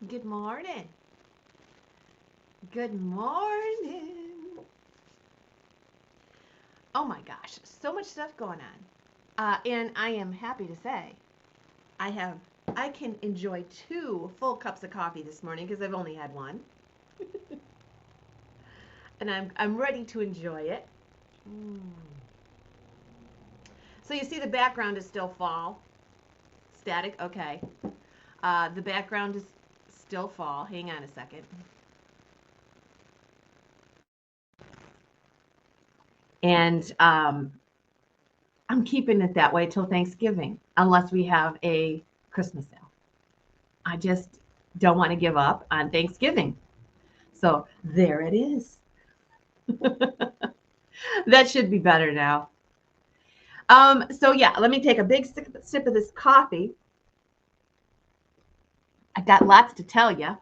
Good morning. Good morning. Oh my gosh, so much stuff going on. And I am happy to say I have I can enjoy 2 full cups of coffee this morning because I've only had one. And I'm ready to enjoy it. Mm. So you see the background is still fall. Static, okay. The background is still fall. Hang on a second. And I'm keeping it that way till Thanksgiving, unless we have a Christmas sale. I just don't want to give up on Thanksgiving. So there it is. That should be better now. So yeah, let me take a big sip of this coffee. I got lots to tell you.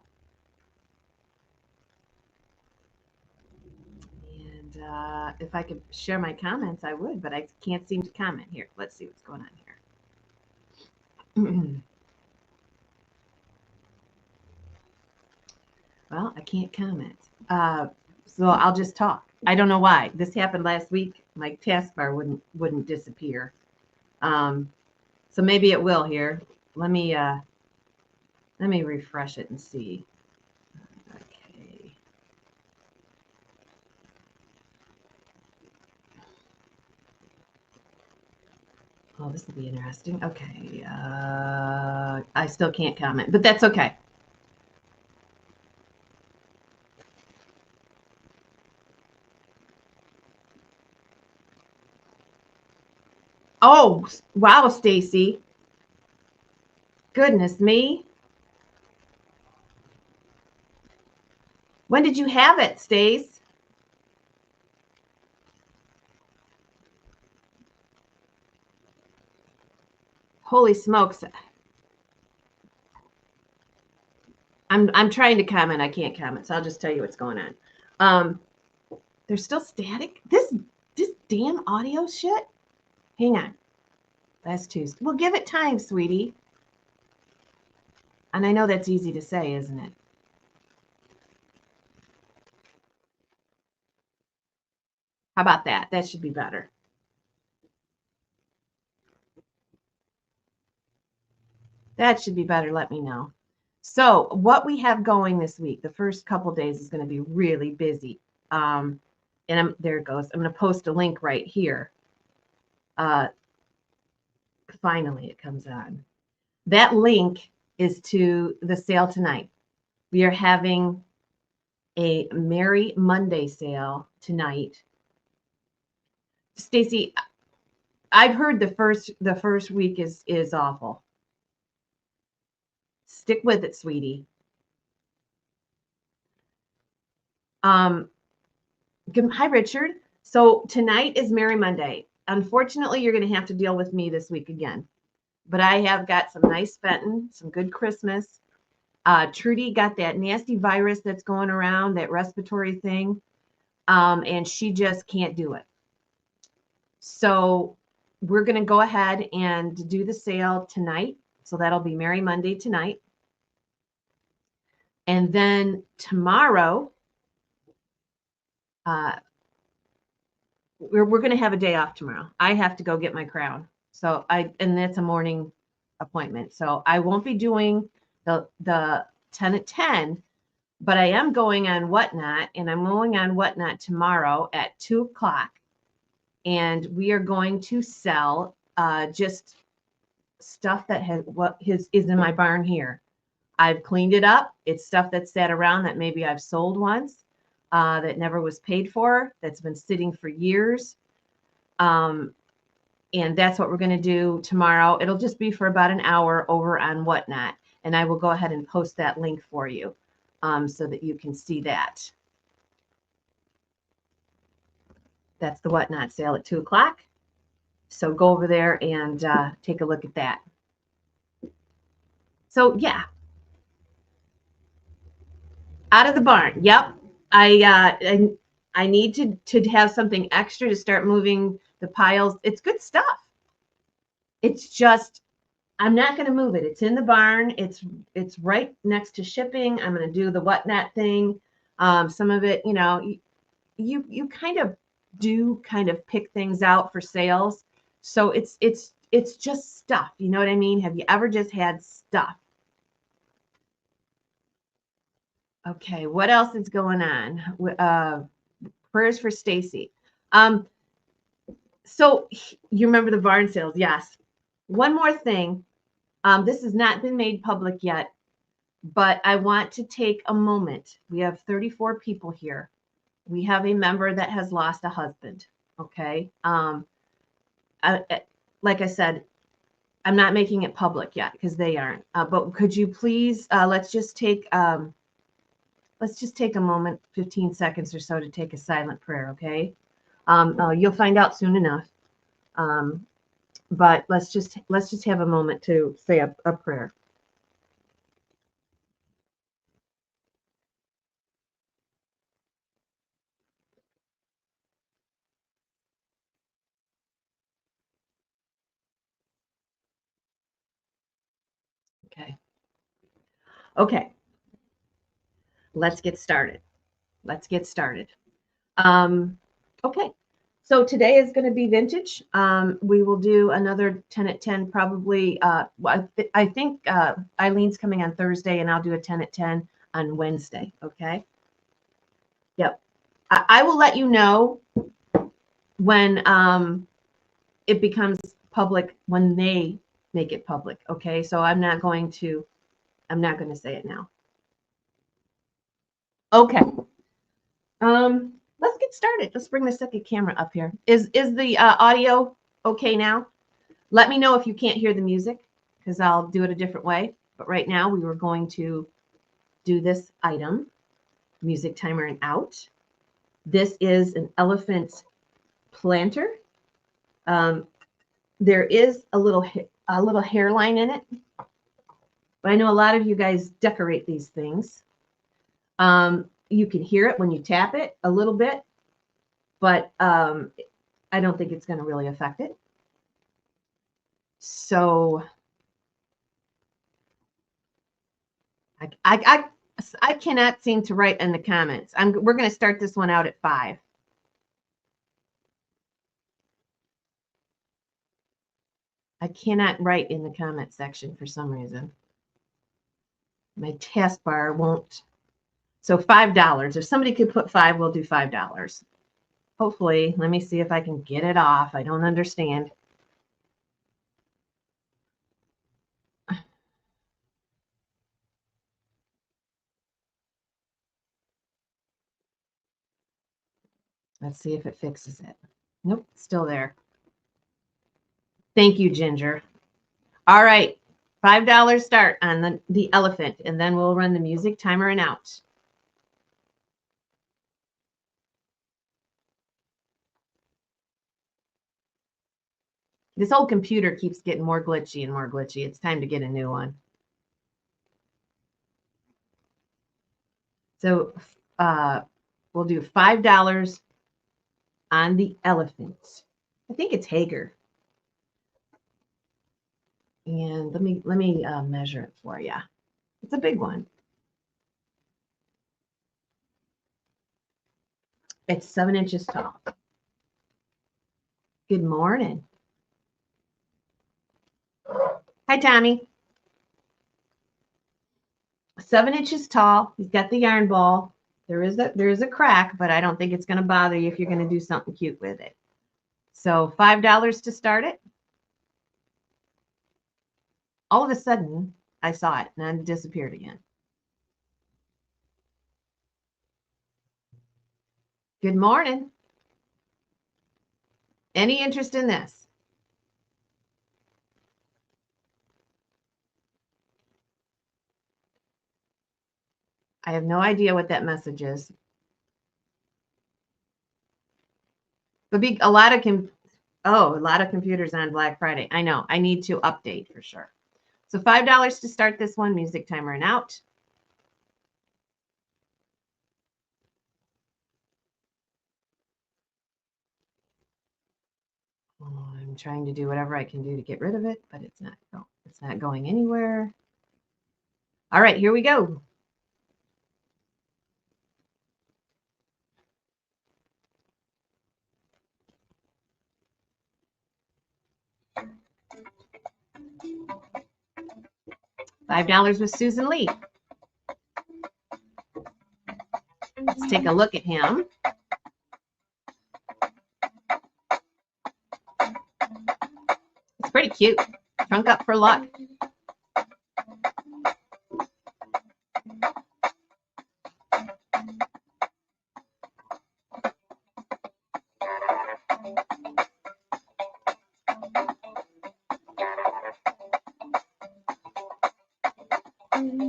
And if I could share my comments, I would, but I can't seem to comment here. Let's see what's going on here. Well, I can't comment. So I'll just talk. I don't know why. This happened last week. My taskbar wouldn't disappear. Um, so maybe it will here. Let me refresh it and see. Okay. Oh, this will be interesting. Okay. I still can't comment, but that's okay. Oh, wow, Stacy. Goodness me. When did you have it, Stace? Holy smokes. I'm trying to comment. I can't comment, so I'll just tell you what's going on. Um, there's still static. This damn audio shit. Hang on. Last Tuesday. Well, give it time, sweetie. And I know that's easy to say, isn't it? How about that? That should be better. That should be better. Let me know. So, what we have going this week, the first couple days is going to be really busy. And there it goes. I'm going to post a link right here. Uh, Finally, it comes on. That link is to the sale tonight. We are having a Merry Monday sale tonight. Stacy, I've heard the first week is awful. Stick with it, sweetie. Um, Hi, Richard. So tonight is Merry Monday. Unfortunately, you're going to have to deal with me this week again. But I have got some nice Fenton, some good Christmas. Trudy got that nasty virus that's going around, that respiratory thing, and she just can't do it. So we're going to go ahead and do the sale tonight. So that'll be Merry Monday tonight. And then tomorrow, uh, we're going to have a day off tomorrow. I have to go get my crown. And that's a morning appointment. So I won't be doing the 10 at 10, but I am going on Whatnot, and I'm going on Whatnot tomorrow at 2:00. And we are going to sell just stuff that is in my barn here. I've cleaned it up. It's stuff that sat around that maybe I've sold once, that never was paid for, that's been sitting for years. And that's what we're going to do tomorrow. It'll just be for about an hour over on Whatnot. And I will go ahead and post that link for you, so that you can see that. That's the Whatnot sale at 2:00. So go over there and take a look at that. So yeah, out of the barn. Yep. I need to have something extra to start moving the piles. It's good stuff. It's just I'm not going to move it. It's in the barn. It's right next to shipping. I'm going to do the whatnot thing. Some of it, you kind of do kind of pick things out for sales. So it's just stuff. You know what I mean? Have you ever just had stuff? Okay, what else is going on? Prayers for Stacy. Um, so you remember the barn sales? Yes. One more thing. This has not been made public yet, but I want to take a moment. We have 34 people here. We have a member that has lost a husband. Okay. Like I said, I'm not making it public yet because they aren't. But could you please let's just take a moment, 15 seconds or so, to take a silent prayer. Okay. You'll find out soon enough. But let's just have a moment to say a prayer. Okay. Okay. Let's get started. Let's get started. Okay. So today is going to be vintage. We will do another 10 at 10 probably. I think Eileen's coming on Thursday, and I'll do a 10 at 10 on Wednesday. Okay. Yep. I will let you know when it becomes public, when they make it public. Okay. So I'm not going to say it now. Okay. Let's get started. Let's bring the second camera up here. Is the audio okay now? Let me know if you can't hear the music, because I'll do it a different way. But right now we were going to do this item, music timer and out. This is an elephant planter. There is a little hairline in it, but I know a lot of you guys decorate these things. You can hear it when you tap it a little bit, but I don't think it's going to really affect it. So I cannot seem to write in the comments. We're going to start this one out at 5. I cannot write in the comment section for some reason. My taskbar won't. So $5. If somebody could put 5, we'll do $5. Hopefully, let me see if I can get it off. I don't understand. Let's see if it fixes it. Nope, still there. Thank you, Ginger. All right, $5 start on the elephant, and then we'll run the music timer and out. This old computer keeps getting more glitchy and more glitchy. It's time to get a new one. So we'll do $5 on the elephant. I think it's Hager. And let me measure it for you. It's a big one. It's 7 inches tall. Good morning. Hi, Tommy. 7 inches tall. He's got the yarn ball. There is a crack, but I don't think it's going to bother you if you're going to do something cute with it. So $5 to start it. All of a sudden, I saw it and it disappeared again. Good morning. Any interest in this? I have no idea what that message is. But a lot of computers on Black Friday. I know. I need to update for sure. So $5 to start this one. Music timer and out. Oh, I'm trying to do whatever I can do to get rid of it, but it's not going anywhere. All right, here we go. $5 with Susan Lee. Let's take a look at him. It's pretty cute. Trunk up for luck.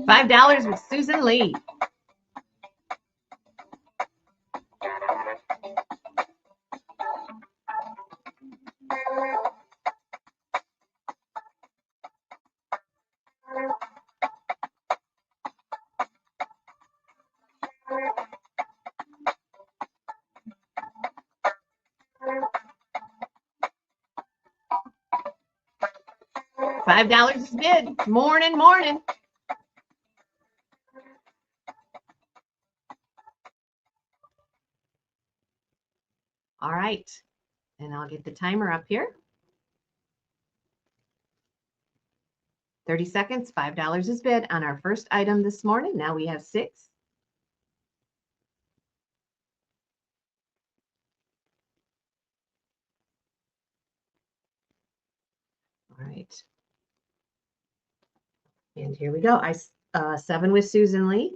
$5 with Susan Lee. $5 is bid. Morning, morning. All right. And I'll get the timer up here. 30 seconds, $5 is bid on our first item this morning. Now we have 6. All right. And here we go. 7 with Susan Lee.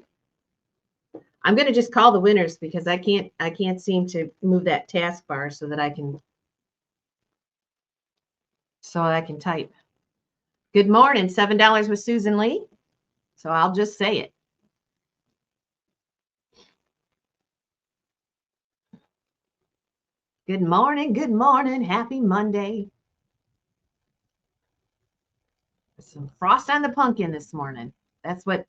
I'm going to just call the winners because I can't seem to move that taskbar so that I can type. Good morning, $7 with Susan Lee. So I'll just say it. Good morning, happy Monday. Some frost on the pumpkin this morning. That's what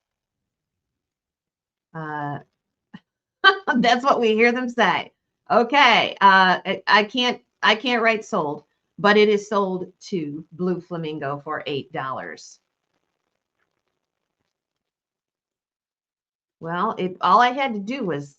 that's what we hear them say. Okay, I can't write sold, but it is sold to Blue Flamingo for $8. Well, all I had to do was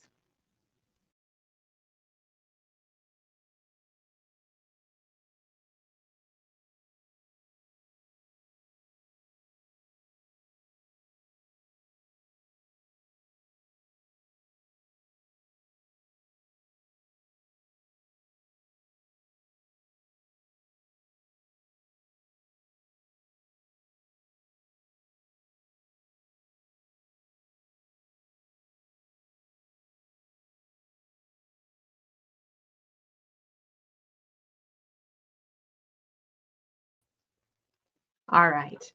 all right.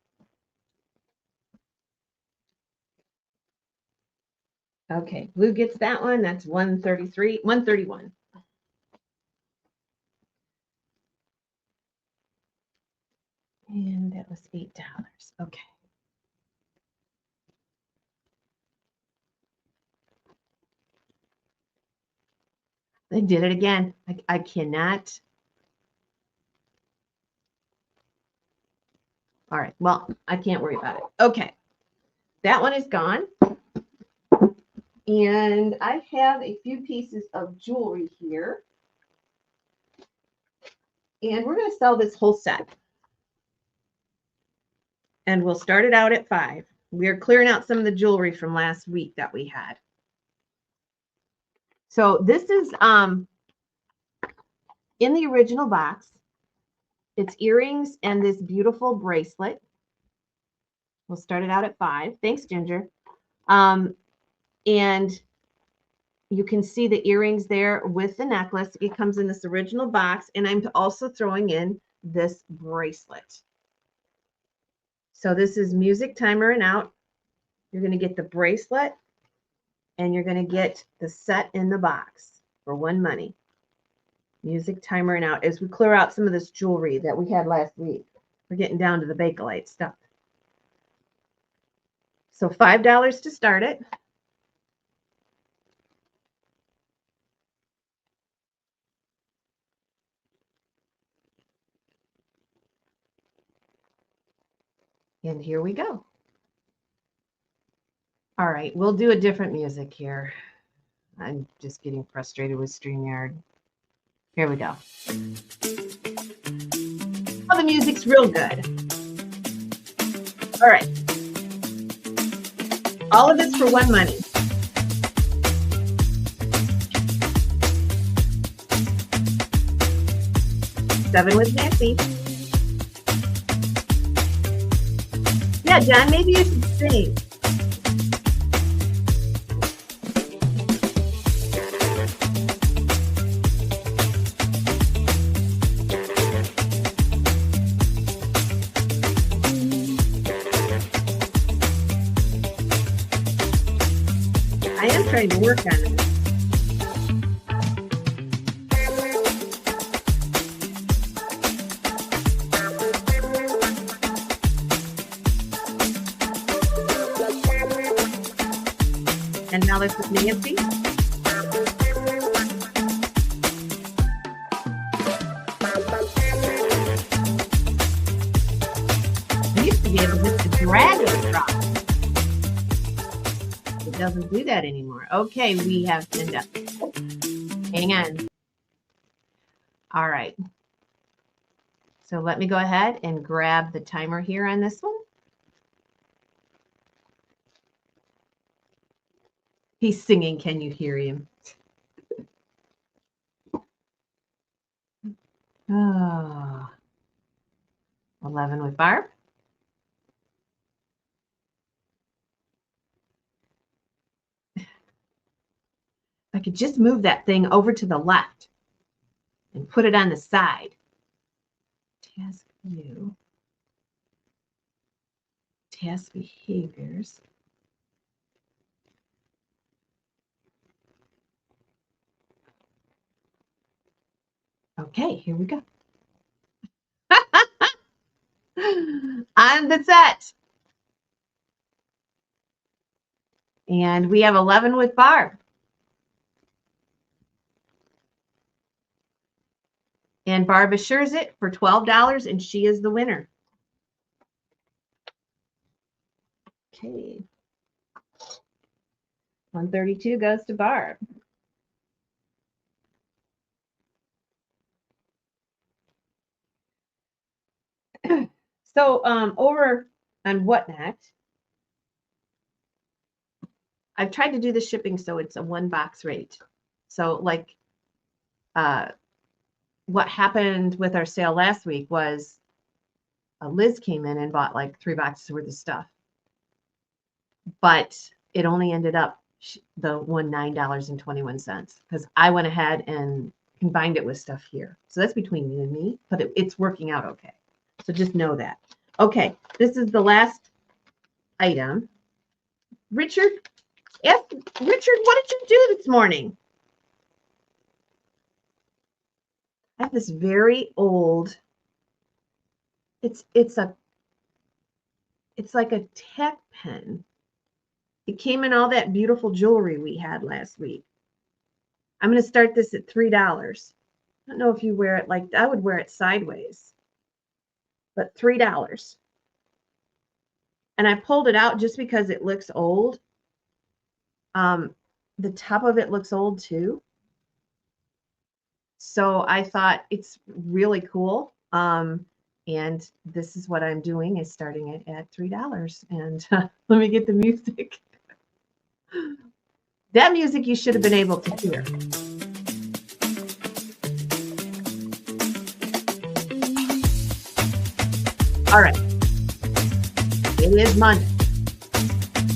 Okay, Blue gets that one. That's 133, 131. And that was $8. Okay. They did it again. I cannot. All right. Well, I can't worry about it. Okay. That one is gone. And I have a few pieces of jewelry here. And we're going to sell this whole set. And we'll start it out at 5. We're clearing out some of the jewelry from last week that we had. So this is in the original box. It's earrings and this beautiful bracelet. We'll start it out at 5. Thanks, Ginger. And you can see the earrings there with the necklace. It comes in this original box, and I'm also throwing in this bracelet. So this is music timer and out. You're going to get the bracelet, and you're going to get the set in the box for one money. Music timer and out as we clear out some of this jewelry that we had last week. We're getting down to the Bakelite stuff. So $5 to start it. And here we go. All right, we'll do a different music here. I'm just getting frustrated with StreamYard. Here we go. Oh, the music's real good. All right. All of it's for one money. Seven with Nancy. Yeah, John, maybe you should sing. I am trying to work on it. $10 with Nancy. I used to be able just to drag it across. It doesn't do that anymore. Okay, we have $10. Hang on. All right. So let me go ahead and grab the timer here on this one. He's singing. Can you hear him? Oh. 11 with Barb. I could just move that thing over to the left and put it on the side. Task view. Task behaviors. Okay, here we go. On the set. And we have 11 with Barb. And Barb assures it for $12, and she is the winner. Okay. 132 goes to Barb. So over on Whatnot, I've tried to do the shipping so it's a one box rate. So like what happened with our sale last week was Liz came in and bought like 3 boxes worth of stuff. But it only ended up the $9.21 because I went ahead and combined it with stuff here. So that's between you and me, but it's working out okay. So just know that. Okay, this is the last item. Richard, what did you do this morning? I have this very old, it's like a tech pen. It came in all that beautiful jewelry we had last week. I'm going to start this at $3. I don't know if you wear it like, I would wear it sideways, but $3. And I pulled it out just because it looks old. The top of it looks old too. So I thought it's really cool. And this is what I'm doing, is starting it at $3. And let me get the music. That music you should have been able to hear. All right. It is Monday.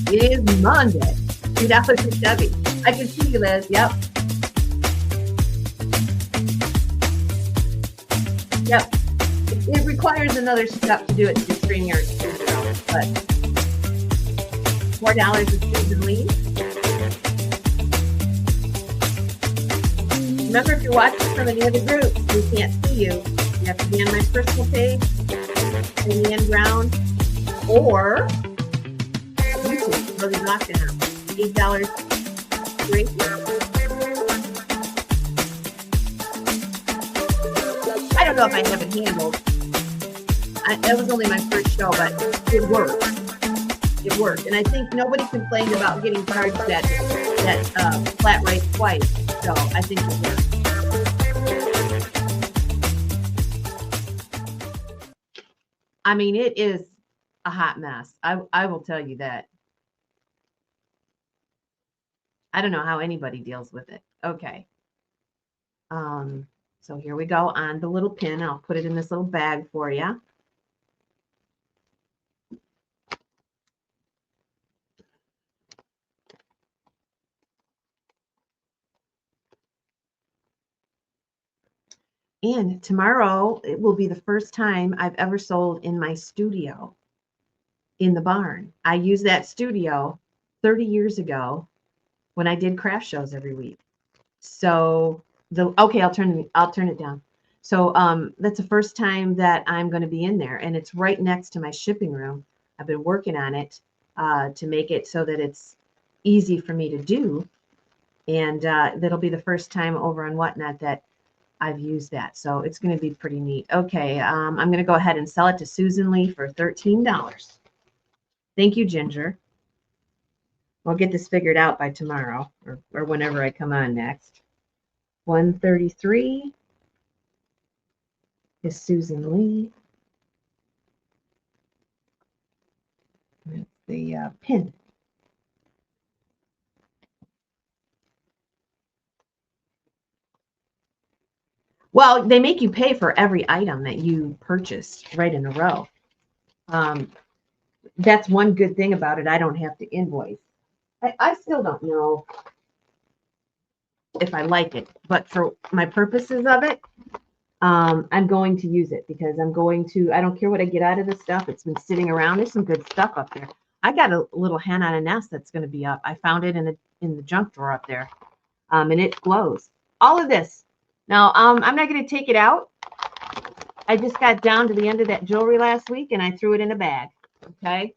It is Monday. $3 for Chevy. I can see you, Liz. Yep. Yep. It requires another step to do it to StreamYard, but $4 is Susan Lee. Remember, if you're watching from any of the groups, we can't see you. You have to be on my personal page, Amy Brown, or YouTube, Rosie Auctionhouse. $8 great. I don't know if I have it handled. That was only my first show, but it worked. It worked, and I think nobody complained about getting charged that flat rate twice. So I think it worked. I mean, it is a hot mess. I will tell you that. I don't know how anybody deals with it. Okay. So here we go on the little pin. I'll put it in this little bag for you. And tomorrow, it will be the first time I've ever sold in my studio in the barn. I used that studio 30 years ago when I did craft shows every week. So okay, I'll turn it down. So that's the first time that I'm going to be in there, and it's right next to my shipping room. I've been working on it to make it so that it's easy for me to do, and that'll be the first time over on Whatnot that I've used that. So it's going to be pretty neat. Okay, I'm going to go ahead and sell it to Susan Lee for $13. Thank you, Ginger. We'll get this figured out by tomorrow or whenever I come on next. 133 is Susan Lee. That's the pin. Well, they make you pay for every item that you purchased right in a row. That's one good thing about it. I don't have to invoice. I still don't know if I like it, but for my purposes of it, I'm going to use it because I don't care what I get out of this stuff. It's been sitting around. There's some good stuff up there. I got a little hen on a nest that's going to be up. I found it in the junk drawer up there. And it glows. All of this. Now, I'm not going to take it out. I just got down to the end of that jewelry last week and I threw it in a bag. Okay.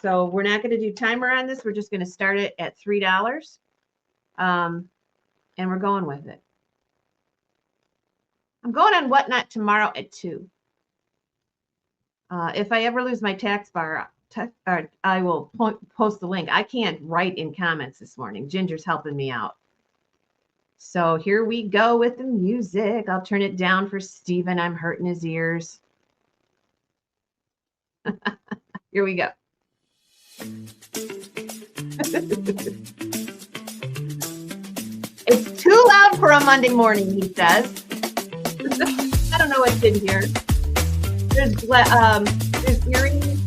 So we're not going to do timer on this. We're just going to start it at $3. And we're going with it. I'm going on Whatnot tomorrow at 2. If I ever lose my tax bar, I will post the link. I can't write in comments this morning. Ginger's helping me out. So here we go with the music. I'll turn it down for Steven. I'm hurting his ears. Here we go. It's too loud for a Monday morning, he says. I don't know what's in here. There's earrings,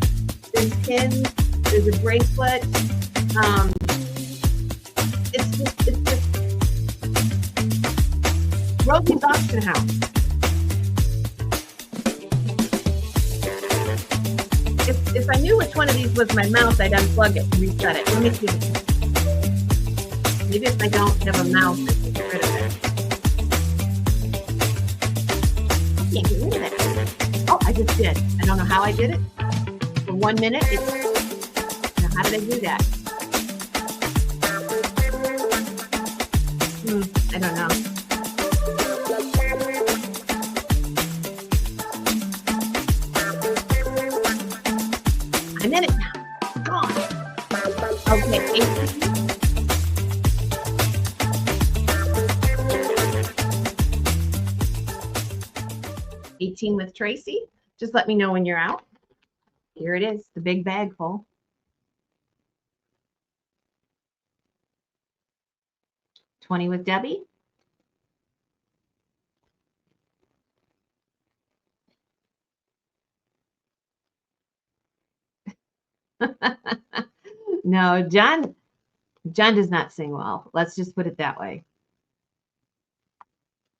there's pins, there's a bracelet. It's just Rosie's Auction House. If I knew which one of these was my mouse, I'd unplug it and reset it. Let me see. Maybe if I don't have a mouse, I can get rid of it. I can't get rid of it. Oh, I just did. I don't know how I did it. For 1 minute. Now, how did I do that? I don't know. I'm in it now. Come on. Okay, 18 with Tracy. Just let me know when you're out. Here it is, the big bag full. 20 with Debbie. No, John does not sing well. Let's just put it that way.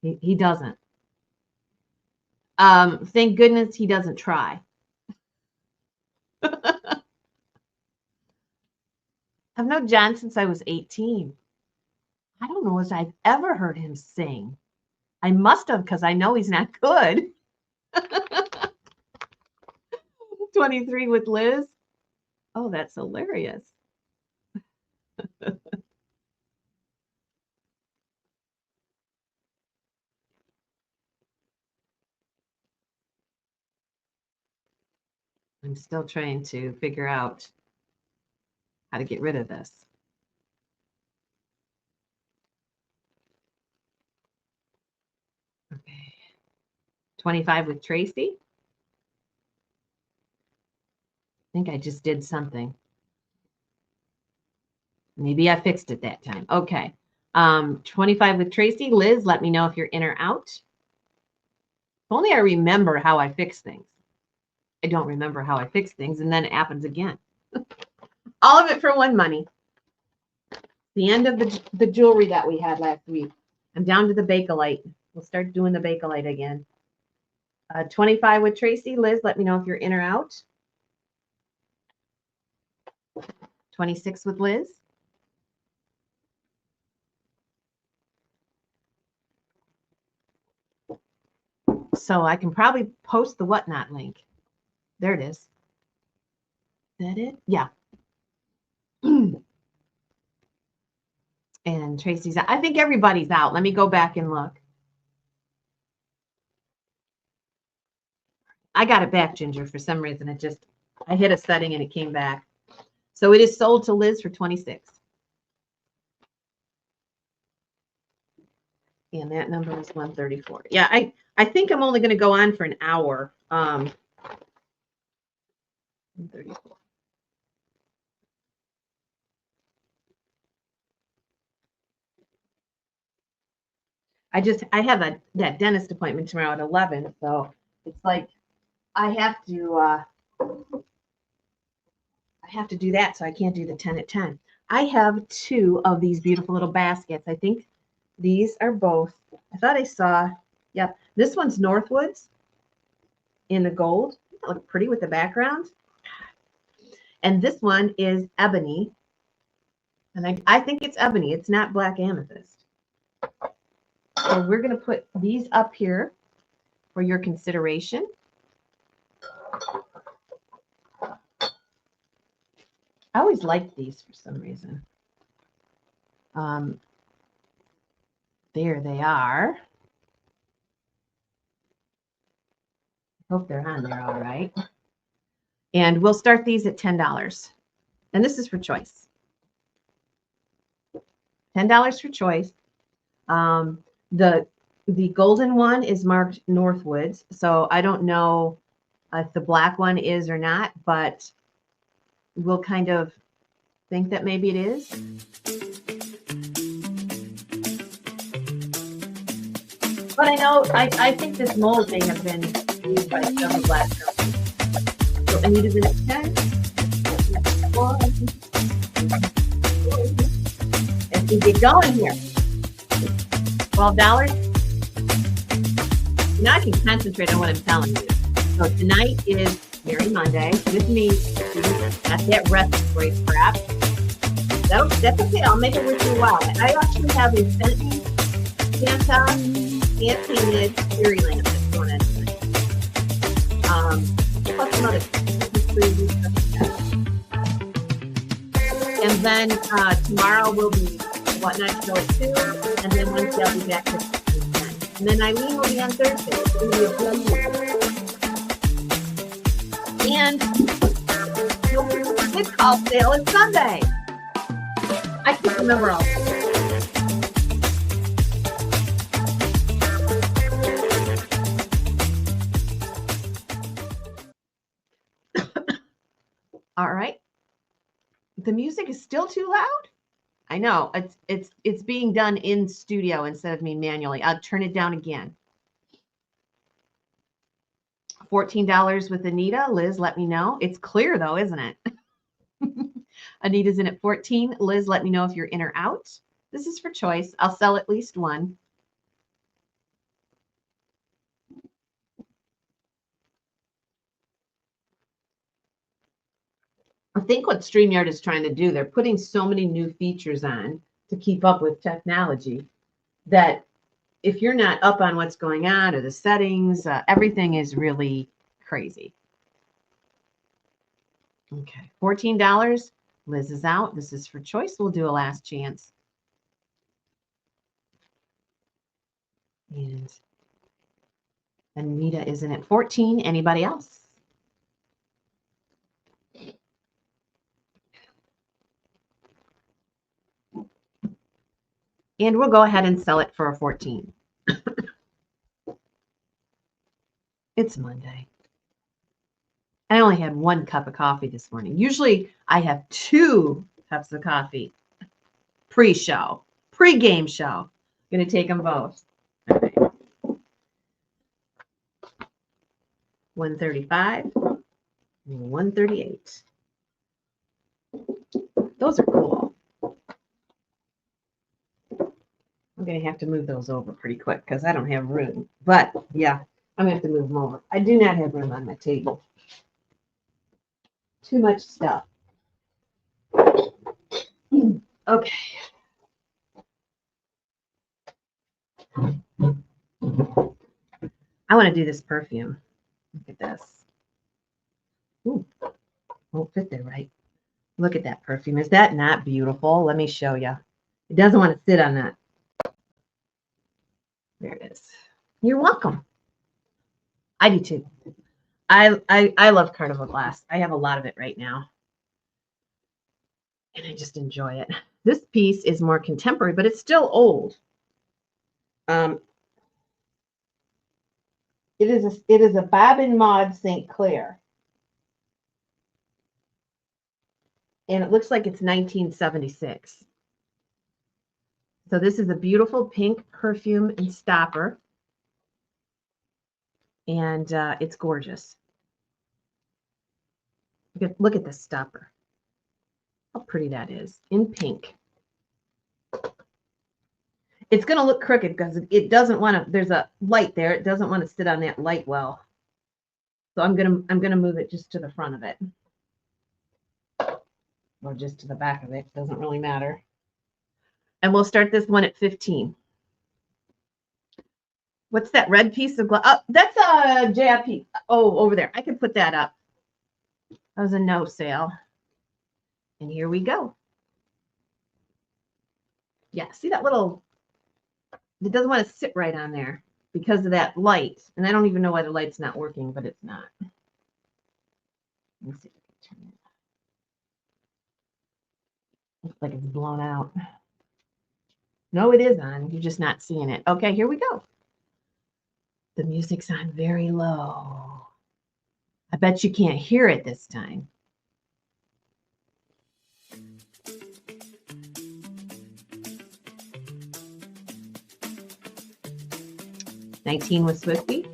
He doesn't. Thank goodness he doesn't try. I've known John since I was 18. I don't know if I've ever heard him sing. I must have, because I know he's not good. 23 with Liz. Oh, that's hilarious. I'm still trying to figure out how to get rid of this. Okay. 25 with Tracy. I think I just did something. Maybe I fixed it that time. Okay. 25 with Tracy. Liz, let me know if you're in or out. If only I remember how I fix things. I don't remember how I fix things, and then it happens again. All of it for one money. The end of the jewelry that we had last week. I'm down to the Bakelite. We'll start doing the Bakelite again. 25 with Tracy. Liz, let me know if you're in or out. 26 with Liz. So I can probably post the whatnot link. There it is. Is that it? Yeah. And Tracy's out. I think everybody's out. Let me go back and look. I got it back, Ginger. For some reason, I hit a setting and it came back. So it is sold to Liz for 26. And that number was 134. Yeah, I think I'm only going to go on for an hour. 134. I have that dentist appointment tomorrow at 11. So it's like I have to do that, so I can't do the 10 at 10. I have 2 of these beautiful little baskets. I think these are both. I thought I saw, yep. This one's Northwoods in the gold. They look pretty with the background. And this one is ebony. And I think it's ebony. It's not black amethyst. So we're going to put these up here for your consideration. I always liked these for some reason. There they are. Hope they're on there all right. And we'll start these at $10. And this is for choice. $10 for choice. The golden one is marked Northwoods. So I don't know if the black one is or not, but we'll kind of think that maybe it is. But I think this mold may have been used by several black companies. So Anita's in at 10. As we get going here. $12. Now I can concentrate on what I'm telling you. So tonight is Merry Monday with me at that respiratory crap. That's okay. I'll make it worth your while. I actually have a Fenton Santa hand-painted fairy lamp that's going on tonight. Plus some other and then tomorrow will be Whatnot Show at 2, and then Wednesday I'll be back at 10. And then Eileen will be on Thursday. It's going to be a good week. And the kids call sale is Sunday. I can't remember all. All right. The music is still too loud. I know it's being done in studio instead of me manually. I'll turn it down again. $14 with Anita. Liz, let me know. It's clear though, isn't it? Anita's in at 14. Liz, let me know if you're in or out. This is for choice. I'll sell at least one. I think what StreamYard is trying to do, they're putting so many new features on to keep up with technology that if you're not up on what's going on or the settings, everything is really crazy. Okay, $14. Liz is out. This is for choice. We'll do a last chance. And Anita is in at 14. Anybody else? And we'll go ahead and sell it for a 14. It's Monday. I only had 1 cup of coffee this morning. Usually I have 2 cups of coffee. Pre-show, pre-game show. Gonna take them both. All right. 135 and 138. Those are cool. I'm gonna have to move those over pretty quick because I don't have room. But yeah, I'm gonna have to move them over. I do not have room on my table. Too much stuff. Okay. I want to do this perfume. Look at this. Ooh, won't fit there right. Look at that perfume. Is that not beautiful? Let me show you. It doesn't want to sit on that. There it is. You're welcome. I do too. I love Carnival glass. I have a lot of it right now. And I just enjoy it. This piece is more contemporary, but it's still old. It is a Bob and Maud St. Clair. And it looks like it's 1976. So this is a beautiful pink perfume and stopper. And it's gorgeous. Look at this stopper. How pretty that is in pink. It's going to look crooked because it doesn't want to, there's a light there. It doesn't want to sit on that light well. So I'm going to move it just to the front of it. Or just to the back of it. Doesn't really matter. And we'll start this one at 15. What's that red piece of glass? Oh, that's a JIP. Oh, over there. I can put that up. That was a no sale. And here we go. Yeah, see that little, it doesn't want to sit right on there because of that light. And I don't even know why the light's not working, but it's not. Let me see if I can turn it. Looks like it's blown out. No, it is on. You're just not seeing it. Okay, here we go. The music's on very low. I bet you can't hear it this time. $19 was Swifty.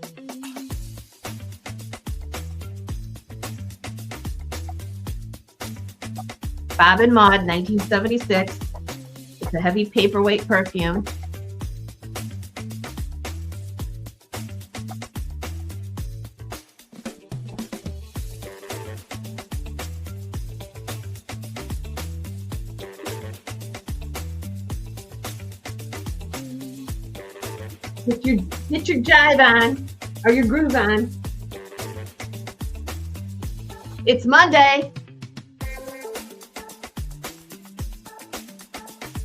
Bob and Maud, 1976. It's a heavy paperweight perfume. Get your jive on, or your groove on. It's Monday.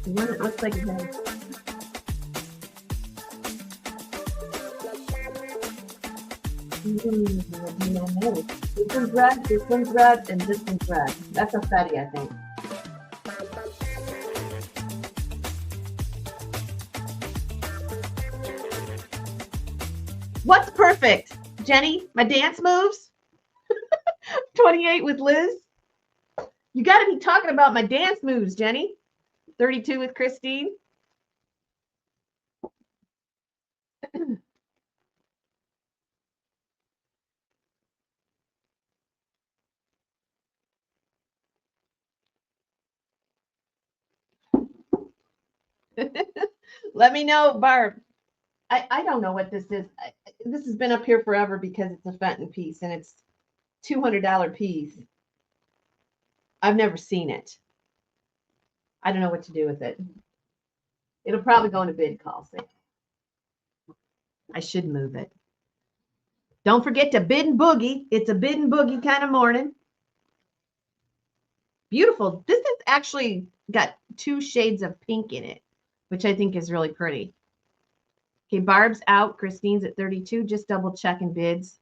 The one that looks like it has. This one's red, this one's red, and this one's red. That's a Fetty, I think. What's perfect? Jenny, my dance moves? 28 with Liz. You got to be talking about my dance moves, Jenny. 32 with Christine. Let me know, Barb. I don't know what this is. This has been up here forever because it's a Fenton piece and it's $200 piece. I've never seen it. I don't know what to do with it. It'll probably go in a bid call. See? I should move it. Don't forget to bid and boogie. It's a bid and boogie kind of morning. Beautiful. This has actually got 2 shades of pink in it, which I think is really pretty. Okay, Barb's out. Christine's at 32. Just double checking bids.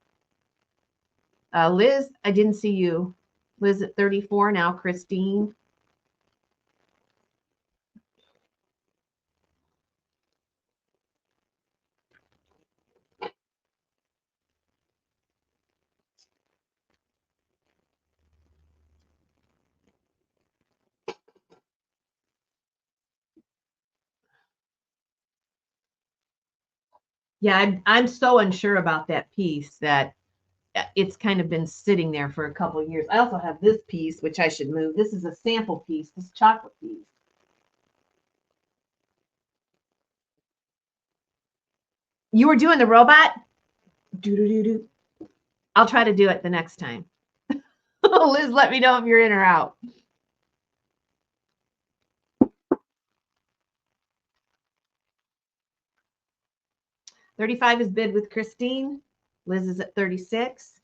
Liz, I didn't see you. Liz at 34 now. Christine. Yeah, I'm so unsure about that piece that it's kind of been sitting there for a couple of years. I also have this piece, which I should move. This is a sample piece, this chocolate piece. You were doing the robot? Do do do do. I'll try to do it the next time. Liz, let me know if you're in or out. $35 is bid with Christine. Liz is at 36.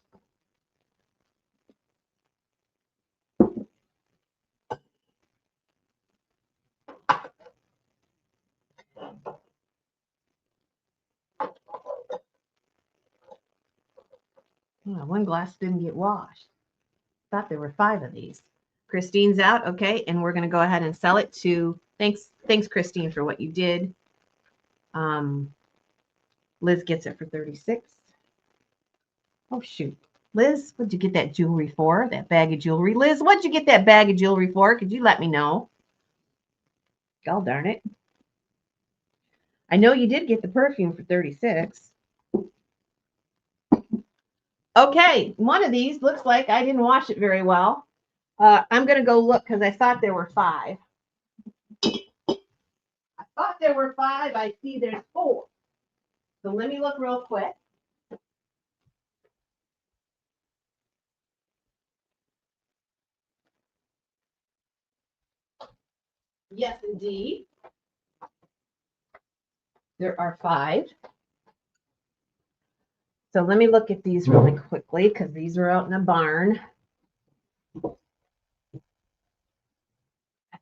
Oh, one glass didn't get washed. Thought there were 5 of these. Christine's out. Okay. And we're going to go ahead and sell it to, thanks, Christine, for what you did. Liz gets it for 36. Oh, shoot. Liz, what'd you get that jewelry for? That bag of jewelry? Liz, what'd you get that bag of jewelry for? Could you let me know? God darn it. I know you did get the perfume for 36. Okay, one of these looks like I didn't wash it very well. I'm going to go look because I thought there were 5. I thought there were 5. I see there's 4. So let me look real quick. Yes, indeed. There are 5. So let me look at these really quickly because these are out in a barn. I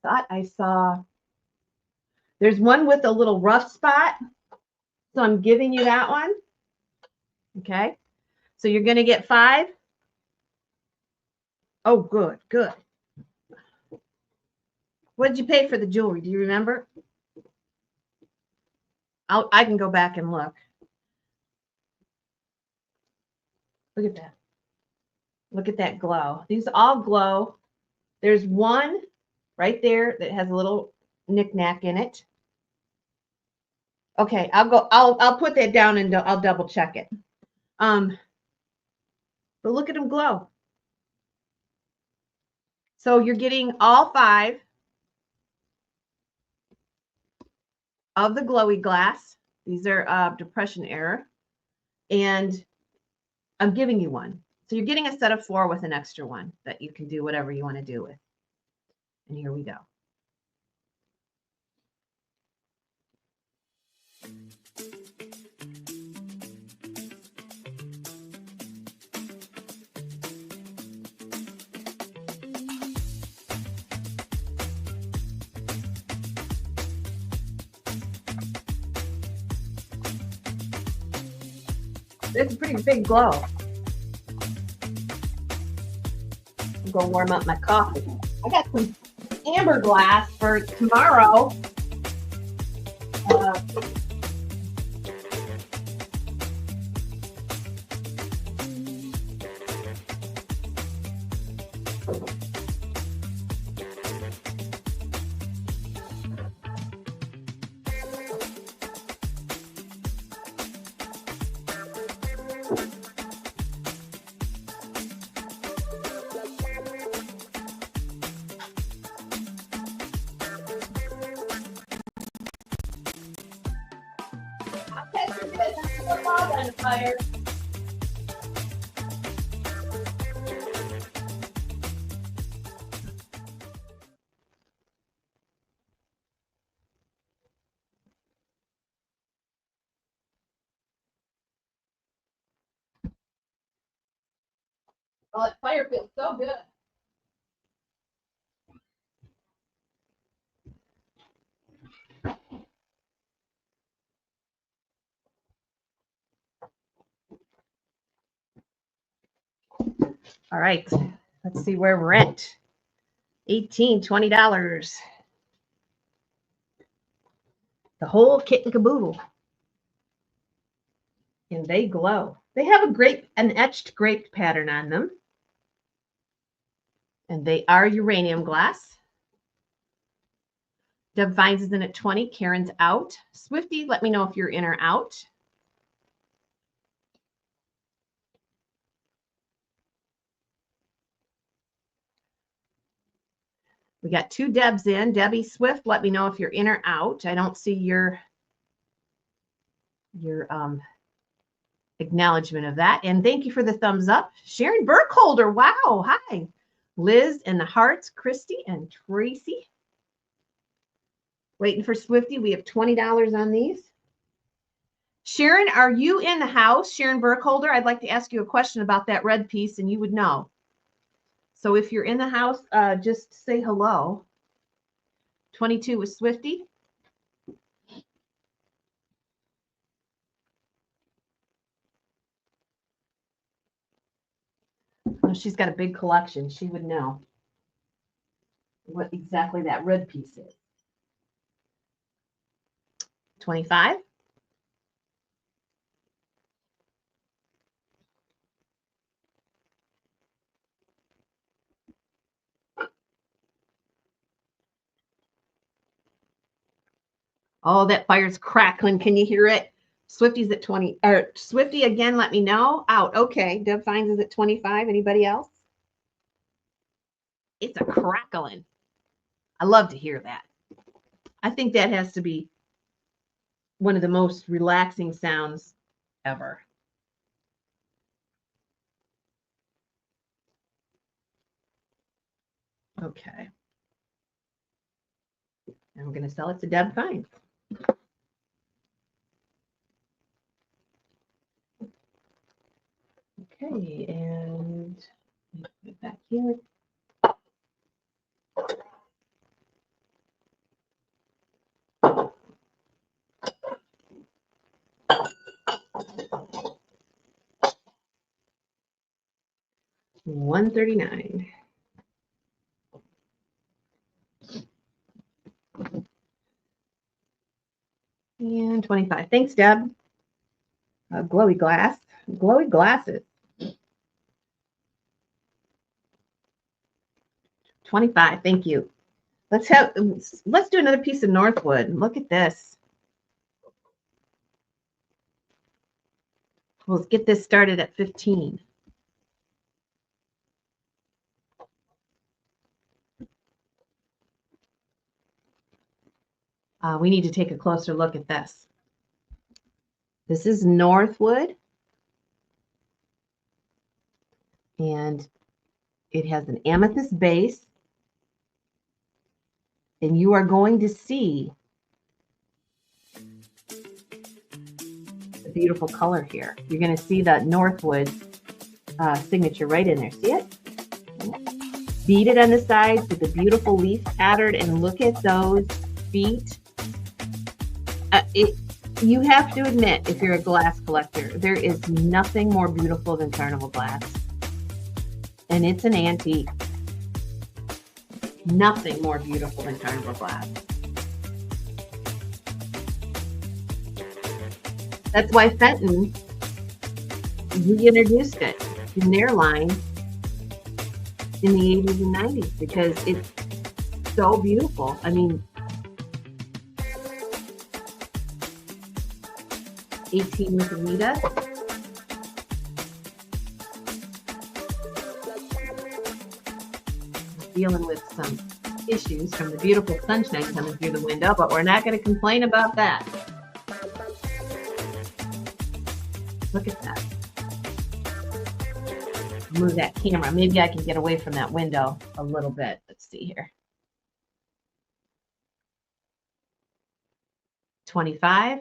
thought I saw, there's one with a little rough spot. So I'm giving you that one. Okay. So you're going to get 5. Oh, good, good. What did you pay for the jewelry? Do you remember? I can go back and look. Look at that. Look at that glow. These all glow. There's one right there that has a little knick-knack in it. Okay, I'll put that down and I'll double check it. But look at them glow. So you're getting all 5 of the glowy glass. These are depression era. And I'm giving you one. So you're getting a set of 4 with an extra one that you can do whatever you want to do with. And here we go. It's a pretty big glow. I'm going to warm up my coffee. I got some amber glass for tomorrow. On the fire. Oh, that fire feels so good. All right, let's see where we're at. $18, $20. The whole kit and caboodle. And they glow. They have an etched grape pattern on them. And they are uranium glass. Deb Vines is in at 20. Karen's out. Swifty, let me know if you're in or out. We got 2 Debs in. Debbie Swift, let me know if you're in or out. I don't see your acknowledgement of that. And thank you for the thumbs up. Sharon Burkholder, wow, hi. Liz and the Hearts, Christy and Tracy. Waiting for Swifty. We have $20 on these. Sharon, are you in the house? Sharon Burkholder, I'd like to ask you a question about that red piece, and you would know. So if you're in the house, just say hello. 22 with Swifty. Oh, she's got a big collection. She would know what exactly that red piece is. 25. Oh, that fire's crackling. Can you hear it? Swifty's at 20. Or Swifty again, let me know. Out. Okay. Deb Fines is at 25. Anybody else? It's a crackling. I love to hear that. I think that has to be one of the most relaxing sounds ever. Okay. And we're going to sell it to Deb Fines. Okay, and put it back here. $139. And 25. Thanks, Deb. Glowy glass. Glowy glasses. 25. Thank you. Let's do another piece of Northwood. Look at this. Let's get this started at 15. We need to take a closer look at this. This is Northwood. And it has an amethyst base. And you are going to see the beautiful color here. You're going to see that Northwood signature right in there. See it? Beaded on the sides with the beautiful leaf pattern. And look at those feet. You have to admit, if you're a glass collector, there is nothing more beautiful than carnival glass. And it's an antique. Nothing more beautiful than carnival glass. That's why Fenton reintroduced it in their line in the 80s and 90s because it's so beautiful. I mean, 18 with Anita. Dealing with some issues from the beautiful sunshine coming through the window, but we're not going to complain about that. Look at that. Move that camera. Maybe I can get away from that window a little bit. Let's see here. 25.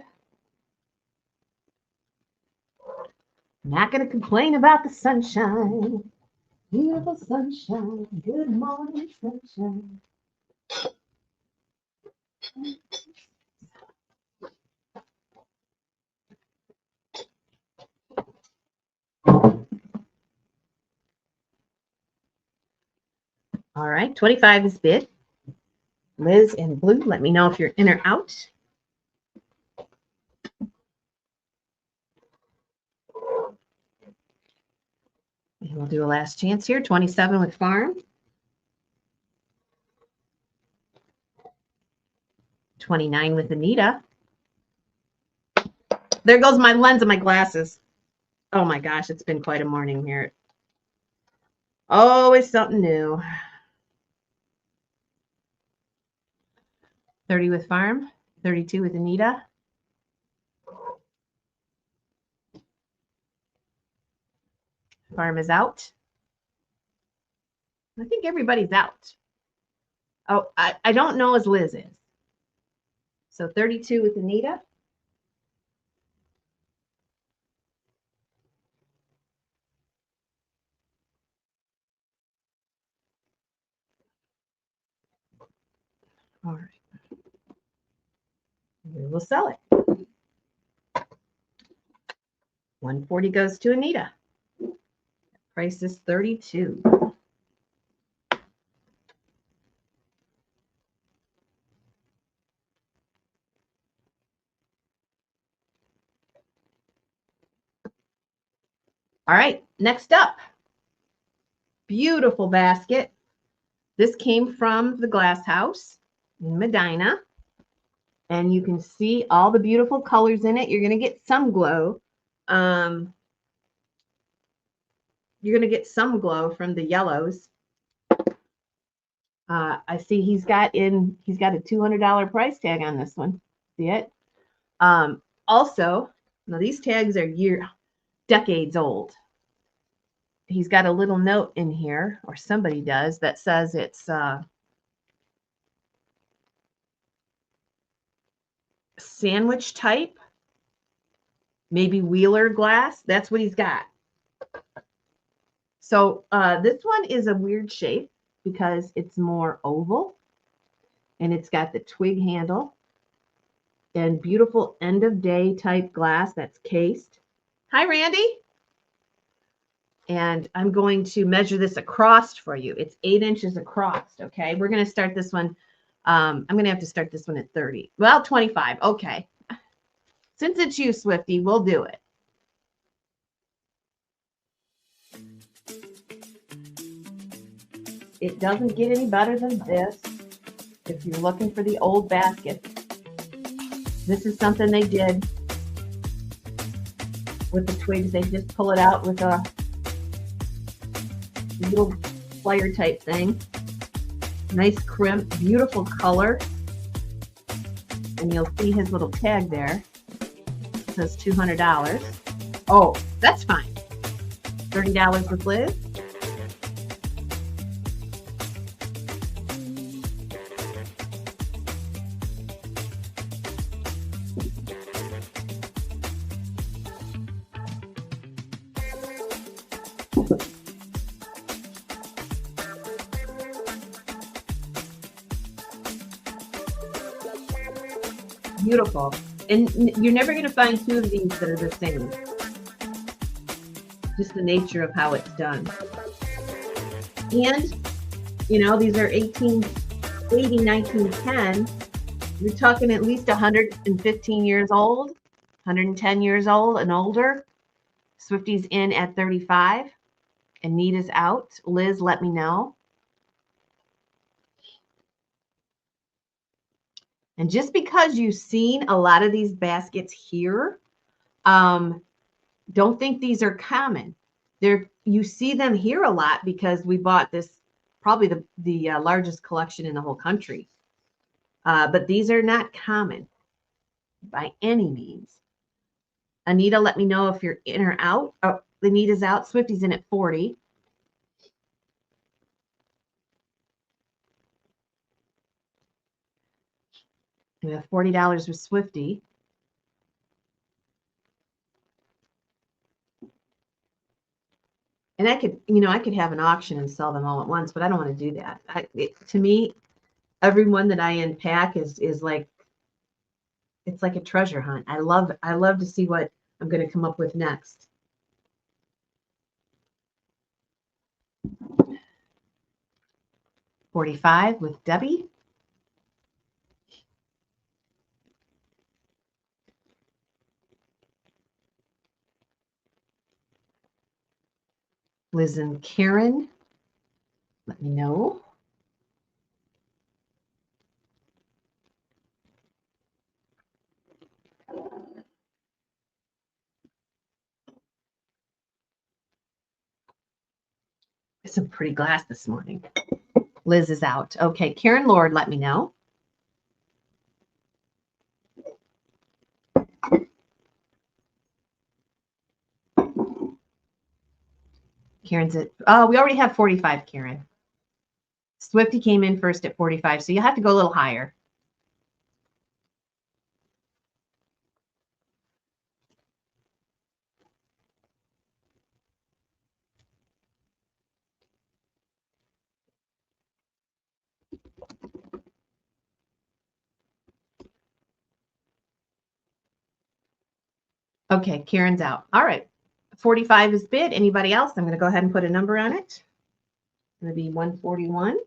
Not going to complain about the sunshine. Beautiful sunshine. Good morning, sunshine. All right, 25 is bid. Liz in blue, let me know if you're in or out. And we'll do a last chance here. 27 with Farm. 29 with Anita. There goes my lens of my glasses. Oh my gosh, it's been quite a morning here. Always something new. 30 with Farm, 32 with Anita. Farm is out. I think everybody's out. Oh, I don't know as Liz is. So 32 with Anita. All right. We will sell it. 140 goes to Anita. Price is 32. All right, next up. Beautiful basket. This came from the Glass House in Medina. And you can see all the beautiful colors in it. You're going to get some glow. You're going to get some glow from the yellows. I see he's got a $200 price tag on this one. See it? Also, now these tags are decades old. He's got a little note in here, or somebody does, that says it's sandwich type, maybe Wheeler glass. That's what he's got. So this one is a weird shape because it's more oval, and it's got the twig handle and beautiful end of day type glass that's cased. Hi, Randy. And I'm going to measure this across for you. It's 8 inches across. Okay. We're going to start this one. I'm going to have to start this one at 30. Well, 25. Okay. Since it's you, Swifty, we'll do it. It doesn't get any better than this. If you're looking for the old basket, this is something they did with the twigs. They just pull it out with a little flyer type thing. Nice crimp, beautiful color. And you'll see his little tag there. It says $200. Oh, that's fine. $30 with Liz. Beautiful. And you're never going to find two of these that are the same. Just the nature of how it's done. And, you know, these are 1880, 1910. You're talking at least 115 years old, 110 years old and older. Swifty's in at 35. Anita's out. Liz, let me know. And just because you've seen a lot of these baskets here, don't think these are common. You see them here a lot because we bought this, probably the largest collection in the whole country. But these are not common by any means. Anita, let me know if you're in or out. Oh, Anita's out. Swifty's in at 40. We have $40 with Swifty. And I could have an auction and sell them all at once, but I don't want to do that. To me, every one that I unpack is like, it's like a treasure hunt. I love to see what I'm going to come up with next. $45 with Debbie. Liz and Karen, let me know. Some pretty glass this morning. Liz is out. Okay, Karen Lord, let me know. Karen's at, oh, we already have 45, Karen. Swifty came in first at 45, so you have to go a little higher. Okay, Karen's out. All right. 45 is bid. Anybody else? I'm going to go ahead and put a number on it. It's going to be 141.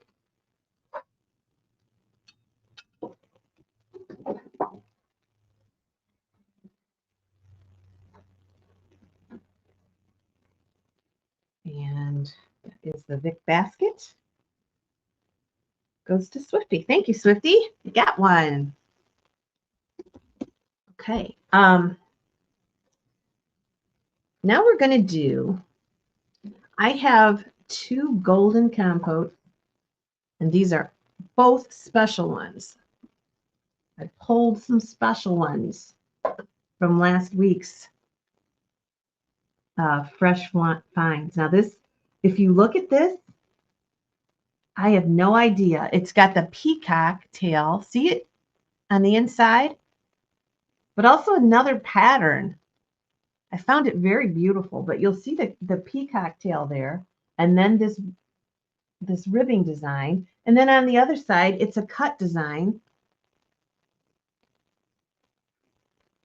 And that is the Vic basket. Goes to Swifty. Thank you, Swifty. You got one. Okay. Now we're going to do, I have 2 golden compote, and these are both special ones. I pulled some special ones from last week's fresh finds. Now this, if you look at this, I have no idea. It's got the peacock tail. See it on the inside? But also another pattern. I found it very beautiful, but you'll see the peacock tail there. And then this ribbing design. And then on the other side, it's a cut design.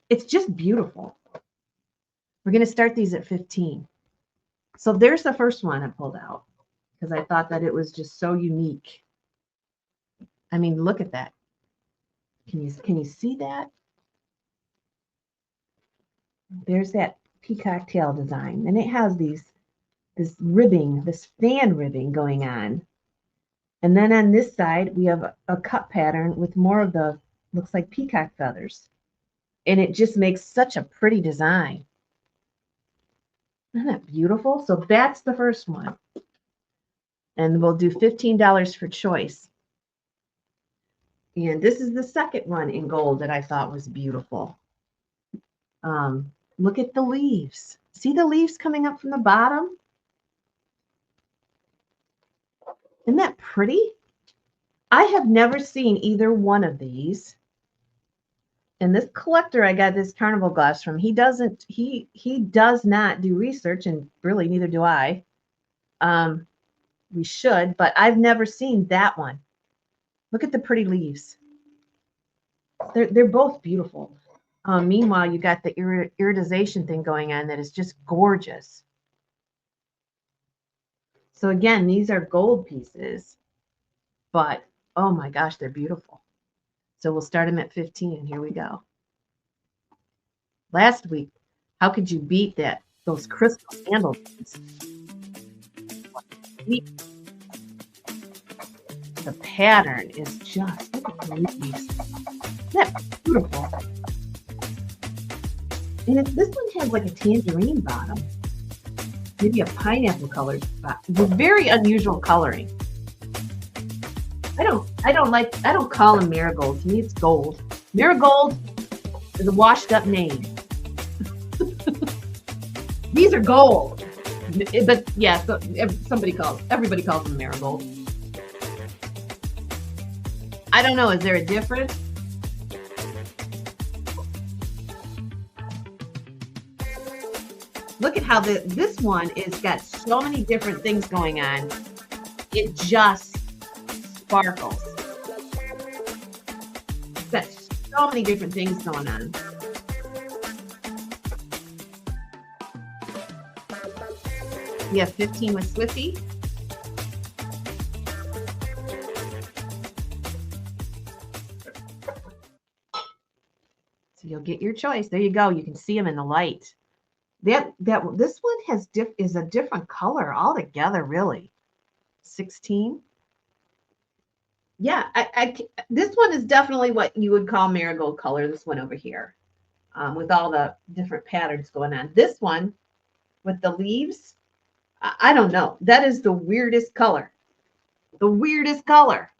It's just beautiful. We're going to start these at 15. So there's the first one I pulled out because I thought that it was just so unique. I mean, look at that. Can you see that? There's that peacock tail design. And it has this ribbing, this fan ribbing going on. And then on this side, we have a cut pattern with more of the, looks like peacock feathers. And it just makes such a pretty design. Isn't that beautiful? So that's the first one. And we'll do $15 for choice. And this is the second one in gold that I thought was beautiful. Look at the leaves. See the leaves coming up from the bottom? Isn't that pretty? I have never seen either one of these. And this collector I got this carnival glass from, he does not do research, and really neither do I. We should, but I've never seen that one. Look at the pretty leaves. They're both beautiful. Meanwhile, you got the iridization thing going on that is just gorgeous. So again, these are gold pieces, but oh my gosh, they're beautiful. So we'll start them at 15. Here we go. Last week, how could you beat that? Those crystal handles. The pattern is just, look at the leaves. Isn't that beautiful? And this one has like a tangerine bottom. Maybe a pineapple colored spot. It's a very unusual coloring. I don't call them marigold. To me, it's gold. Marigold is a washed up name. These are gold. But yeah, so everybody calls them marigold. I don't know. Is there a difference? Look at how this one is got so many different things going on. It just sparkles. It's got so many different things going on. We have 15 with Swifty. So you'll get your choice. There you go. You can see them in the light. This one is a different color altogether, really. 16. Yeah, this one is definitely what you would call marigold color. This one over here, with all the different patterns going on. This one with the leaves, I don't know. That is the weirdest color. The weirdest color.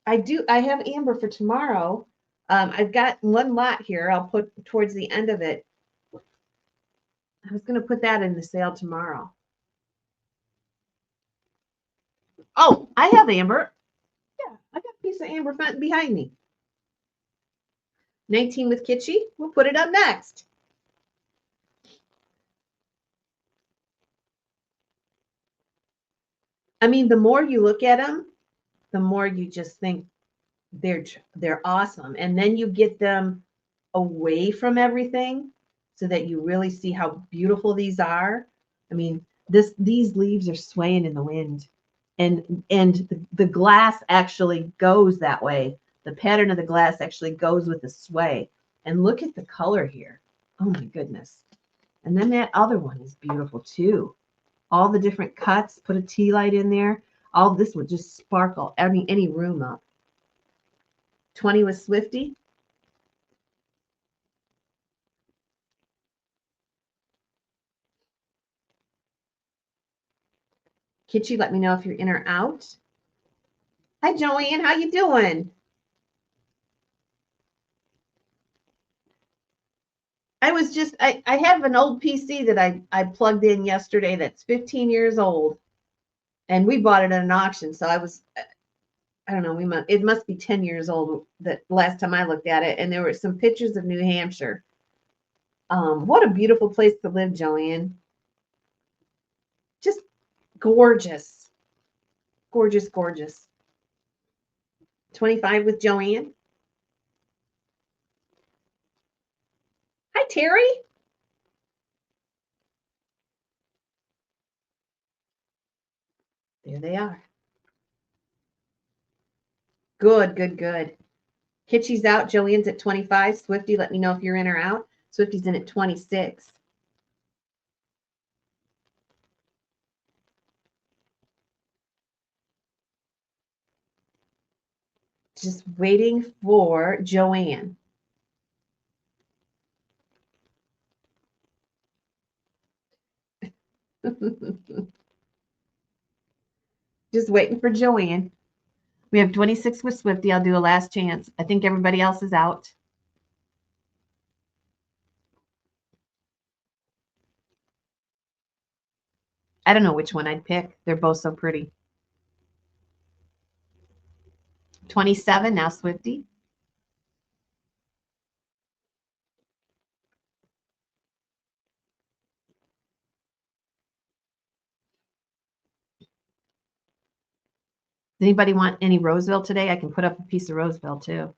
I have amber for tomorrow. I've got one lot here. I'll put towards the end of it. I was going to put that in the sale tomorrow. Oh, I have amber. Yeah, I got a piece of amber behind me. 19 with Kitschy. We'll put it up next. I mean, the more you look at them, the more you just think they're awesome. And then you get them away from everything so that you really see how beautiful these are. I mean, these leaves are swaying in the wind. And the glass actually goes that way. The pattern of the glass actually goes with the sway. And look at the color here. Oh my goodness. And then that other one is beautiful too. All the different cuts, put a tea light in there. All this would just sparkle any room up. 20 with Swifty. Kitschy, let me know if you're in or out. Hi, Joanne. How you doing? I have an old PC that I plugged in yesterday that's 15 years old, and we bought it at an auction. So I don't know, it must be 10 years old that last time I looked at it, and there were some pictures of New Hampshire. What a beautiful place to live, Joanne. Just gorgeous. Gorgeous, gorgeous. 25 with Joanne. Hi, Terry. There they are. Good, good, good. Kitschy's out. Joanne's at 25. Swifty, let me know if you're in or out. Swifty's in at 26. Just waiting for Joanne. Just waiting for Joanne. We have 26 with Swifty. I'll do a last chance. I think everybody else is out. I don't know which one I'd pick. They're both so pretty. 27, now Swifty. Does anybody want any Roseville today? I can put up a piece of Roseville too.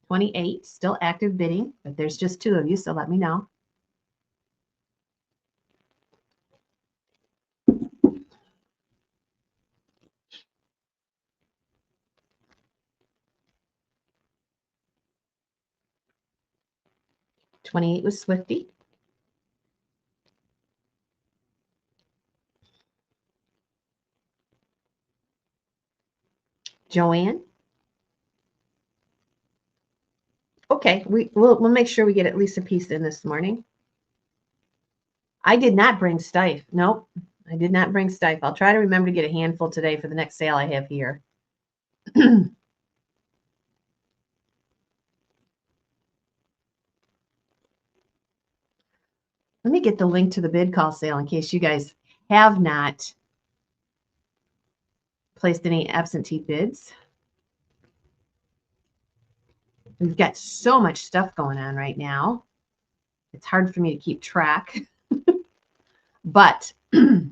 28, still active bidding, but there's just 2 of you, so let me know. $28 was Swifty. Joanne. Okay, we'll make sure we get at least a piece in this morning. I did not bring Stife. Nope, I did not bring Stife. I'll try to remember to get a handful today for the next sale I have here. Let me get the link to the bid call sale in case you guys have not placed any absentee bids. We've got so much stuff going on right now. It's hard for me to keep track. But the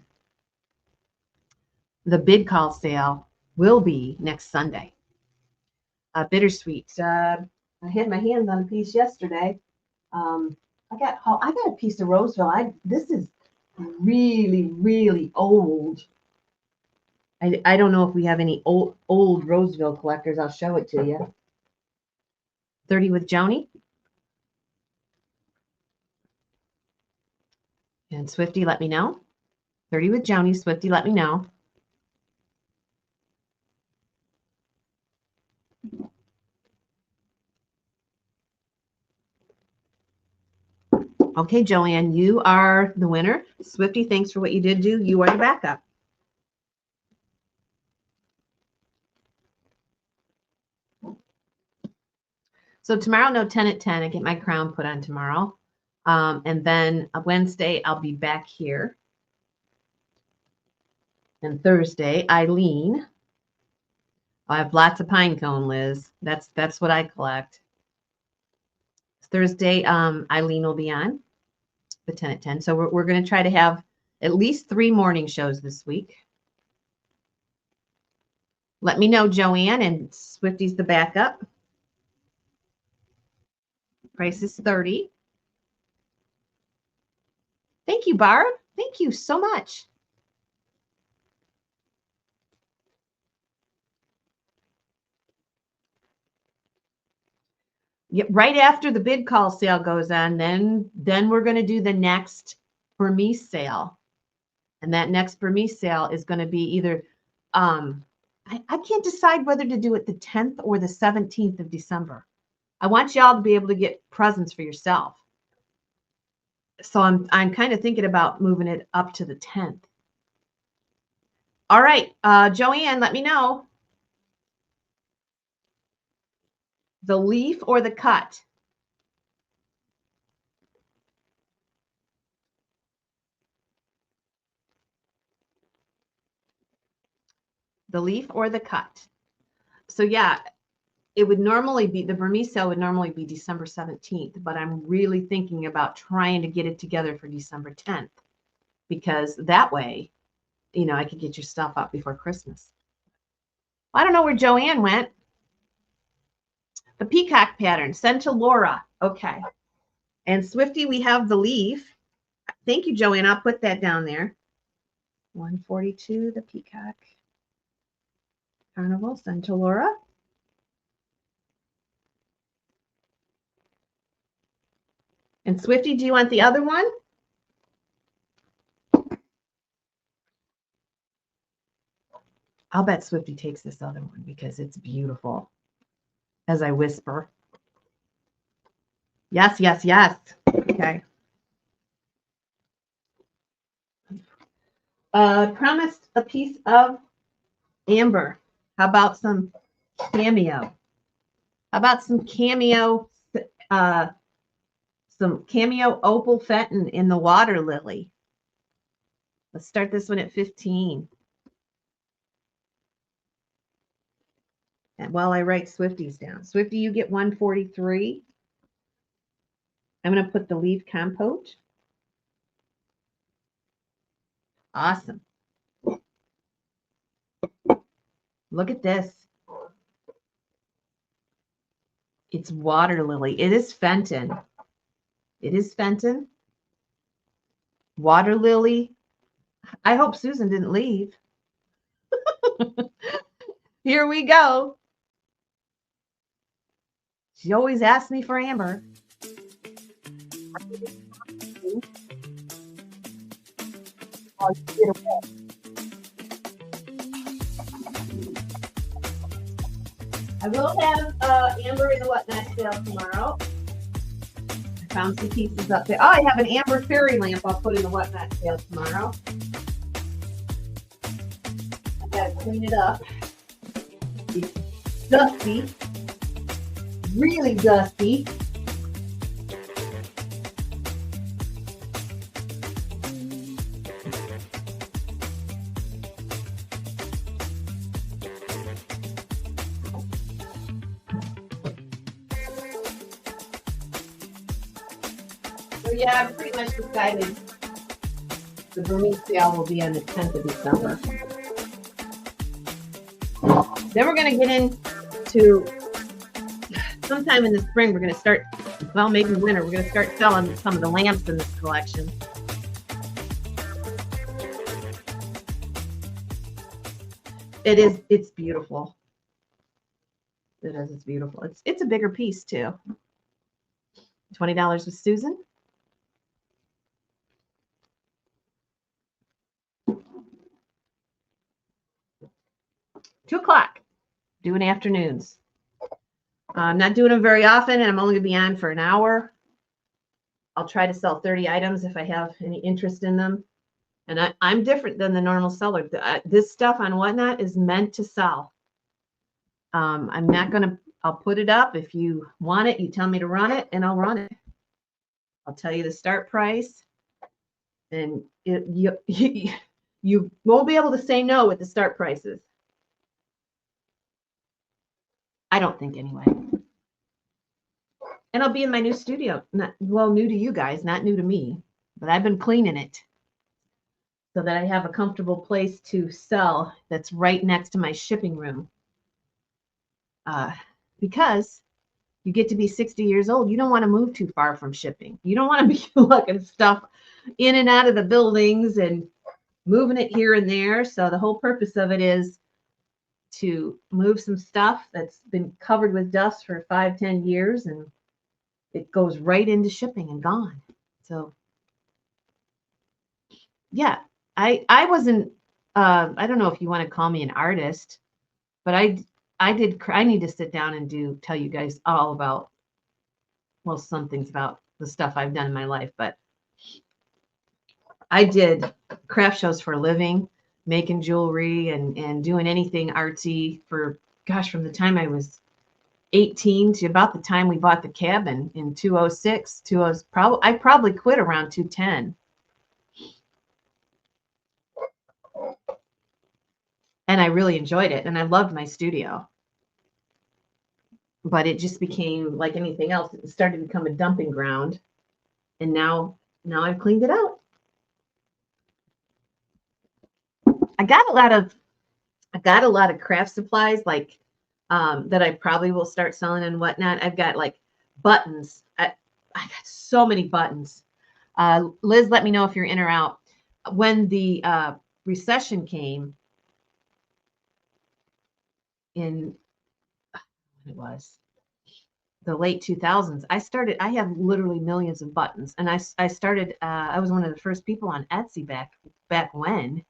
bid call sale will be next Sunday. Bittersweet. I had my hands on a piece yesterday. I got a piece of Roseville. This is really, really old. I don't know if we have any old Roseville collectors. I'll show it to you. 30 with Joni. And Swifty, let me know. 30 with Joni. Swifty, let me know. Okay, Joanne, you are the winner. Swifty, thanks for what you did do. You are the backup. So tomorrow, no 10 at 10. I get my crown put on tomorrow. And then Wednesday, I'll be back here. And Thursday, Eileen. I have lots of pine cone, Liz. That's what I collect. Thursday, Eileen will be on the 10 at 10. So we're going to try to have at least 3 morning shows this week. Let me know, Joanne, and Swifty's the backup. Price is $30. Thank you, Barb. Thank you so much. Yeah, right after the bid call sale goes on, then we're going to do the next Burmese sale. And that next Burmese sale is going to be either, I can't decide whether to do it the 10th or the 17th of December. I want y'all to be able to get presents for yourself. So I'm kind of thinking about moving it up to the 10th. All right, Joanne, let me know. The leaf or the cut? The leaf or the cut? So yeah, it would normally be, the Burmese sale would normally be December 17th, but I'm really thinking about trying to get it together for December 10th, because that way, you know, I could get your stuff up before Christmas. I don't know where Joanne went. The peacock pattern, send to Laura. Okay. And Swifty, we have the leaf. Thank you, Joanne. I'll put that down there. 142, the peacock carnival, send to Laura. And Swifty, do you want the other one? I'll bet Swifty takes this other one because it's beautiful. As I whisper. Yes, yes, yes. Okay. Promised a piece of amber. How about some cameo? How about some cameo, opal fenton in the water lily? Let's start this one at 15. And while I write Swifties down. Swifty, you get 143. I'm going to put the leaf compote. Awesome. Look at this. It's water lily. It is Fenton. It is Fenton. Water lily. I hope Susan didn't leave. Here we go. She always asks me for amber. I will have amber in the whatnot sale tomorrow. I found some pieces up there. Oh, I have an amber fairy lamp I'll put in the whatnot sale tomorrow. I gotta clean it up. It's dusty. Really dusty. So yeah, I've pretty much decided the Burmese sale will be on the 10th of December. Then we're going to get into sometime in the spring. We're going to start, well, maybe winter. We're going to start selling some of the lamps in this collection. It's beautiful. It is, it's beautiful. It's a bigger piece too. $20 with Susan. $2:00. Doing afternoons. I'm not doing them very often, and I'm only going to be on for an hour. I'll try to sell 30 items if I have any interest in them. And I'm different than the normal seller. This stuff on Whatnot is meant to sell. I'm not going to, I'll put it up. If you want it, you tell me to run it, and I'll run it. I'll tell you the start price, and you won't be able to say no with the start prices. I don't think anyway. And I'll be in my new studio. Not well, new to you guys, not new to me, but I've been cleaning it so that I have a comfortable place to sell that's right next to my shipping room. Because you get to be 60 years old, you don't want to move too far from shipping. You don't want to be looking stuff in and out of the buildings and moving it here and there. So the whole purpose of it is to move some stuff that's been covered with dust for 5-10 years, and it goes right into shipping and gone. So yeah, I wasn't I don't know if you want to call me an artist, but I need to sit down and tell you guys all about, well, some things about the stuff I've done in my life, but I did craft shows for a living, making jewelry and doing anything artsy for, gosh, from the time I was 18 to about the time we bought the cabin in 206. I probably quit around 210. And I really enjoyed it, and I loved my studio. But it just became like anything else. It started to become a dumping ground, and now I've cleaned it out. I got a lot of craft supplies, like that I probably will start selling and whatnot. I've got like buttons. I got so many buttons. Liz, let me know if you're in or out. When the recession came in, it was the late 2000s, I have literally millions of buttons, and I started, I was one of the first people on Etsy back when,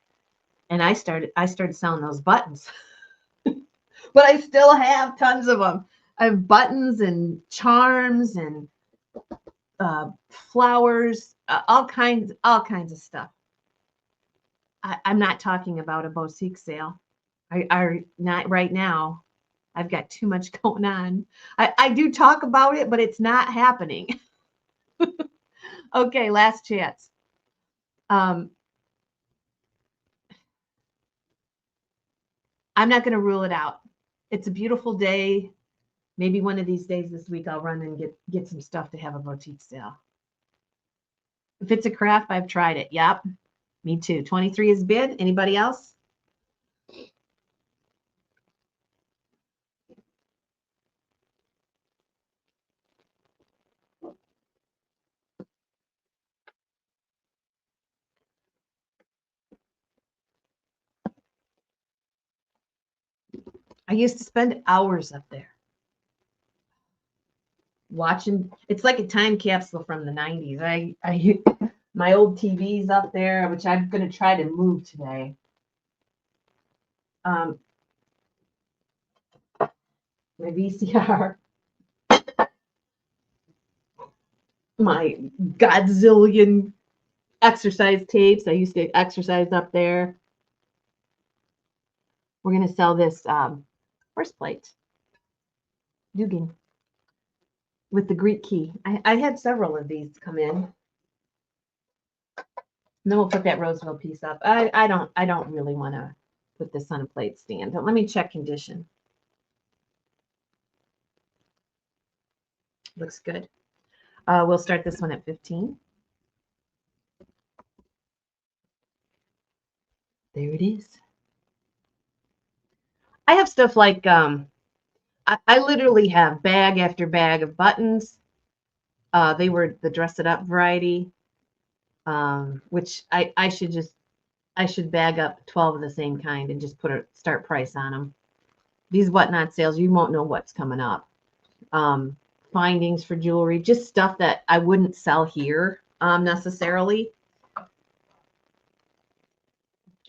and I started selling those buttons. But I still have tons of them. I have buttons and charms and flowers, all kinds of stuff. I'm not talking about a boutique sale. I not right now. I've got too much going on. I do talk about it, but it's not happening. Okay, last chance. I'm not going to rule it out. It's a beautiful day. Maybe one of these days this week I'll run and get some stuff to have a boutique sale. If it's a craft, I've tried it. Yep, me too. 23 is bid. Anybody else? I used to spend hours up there watching. It's like a time capsule from the 90s. I my old TV's up there, which I'm going to try to move today. My VCR, my Godzillion exercise tapes. I used to exercise up there. We're going to sell this horse plate, Dugan, with the Greek key. I had several of these come in. And then we'll put that Roseville piece up. I don't really want to put this on a plate stand. But let me check condition. Looks good. We'll start this one at 15. There it is. I have stuff like I literally have bag after bag of buttons. They were the dress it up variety, which I should bag up 12 of the same kind and just put a start price on them. These whatnot sales, you won't know what's coming up. Findings for jewelry, just stuff that I wouldn't sell here necessarily.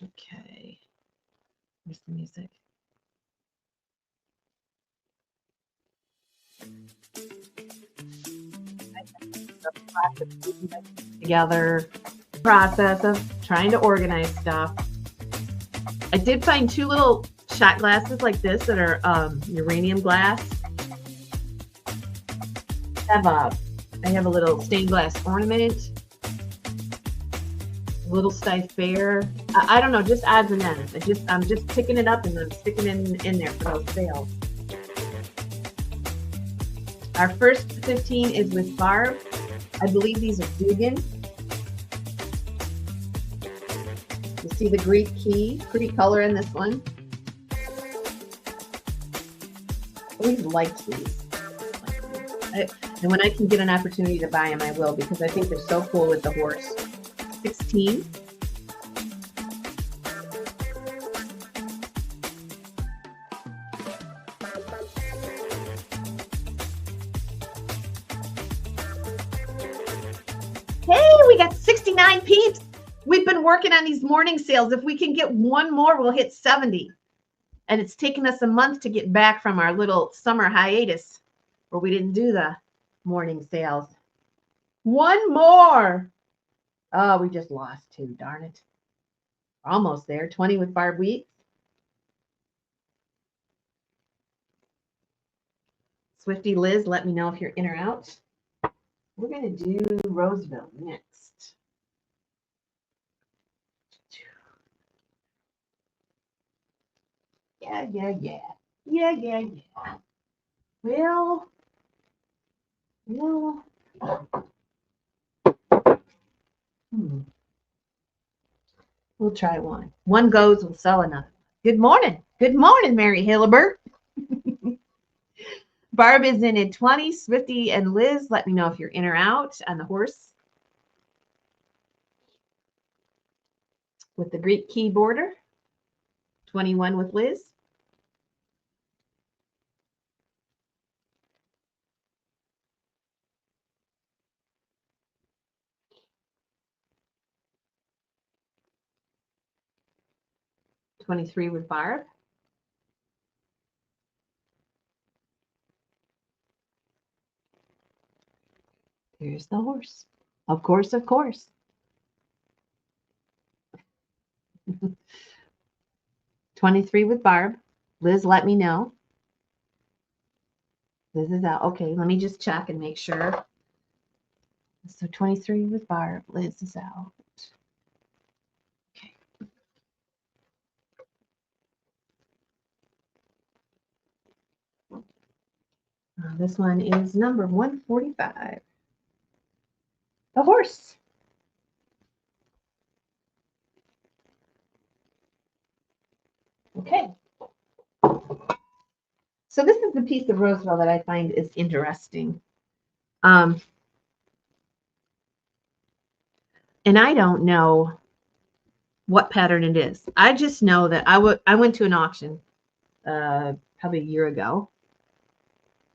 Okay, where's the music? Together, process of trying to organize stuff. I did find 2 little shot glasses like this that are uranium glass. Have I have a little stained glass ornament, little stiff bear. I don't know, just odds and ends. I'm just picking it up and I'm sticking it in there for those sales. Our first 15 is with Barb. I believe these are vegan. You see the Greek key, pretty color in this one. I always liked these. And when I can get an opportunity to buy them, I will, because I think they're so cool with the horse. 16. Hey, we got 69 peeps. We've been working on these morning sales. If we can get one more, we'll hit 70. And it's taken us a month to get back from our little summer hiatus where we didn't do the morning sales. One more. Oh, we just lost 2, darn it. Almost there. 20 with Barb Wheat. Swifty Liz, let me know if you're in or out. We're going to do Roseville next. Yeah. Well. We'll try one. One goes, we'll sell another. Good morning. Good morning, Mary Hillibert. Barb is in at 20. Swifty and Liz, let me know if you're in or out on the horse. With the Greek key border. 21 with Liz. $23 with Barb. Here's the horse. Of course. 23 with Barb. Liz, let me know. Liz is out. Okay, let me just check and make sure. So 23 with Barb. Liz is out. Okay. This one is number 145. The horse. Okay. So this is the piece of Roseville that I find is interesting. And I don't know what pattern it is. I just know that I went to an auction probably a year ago,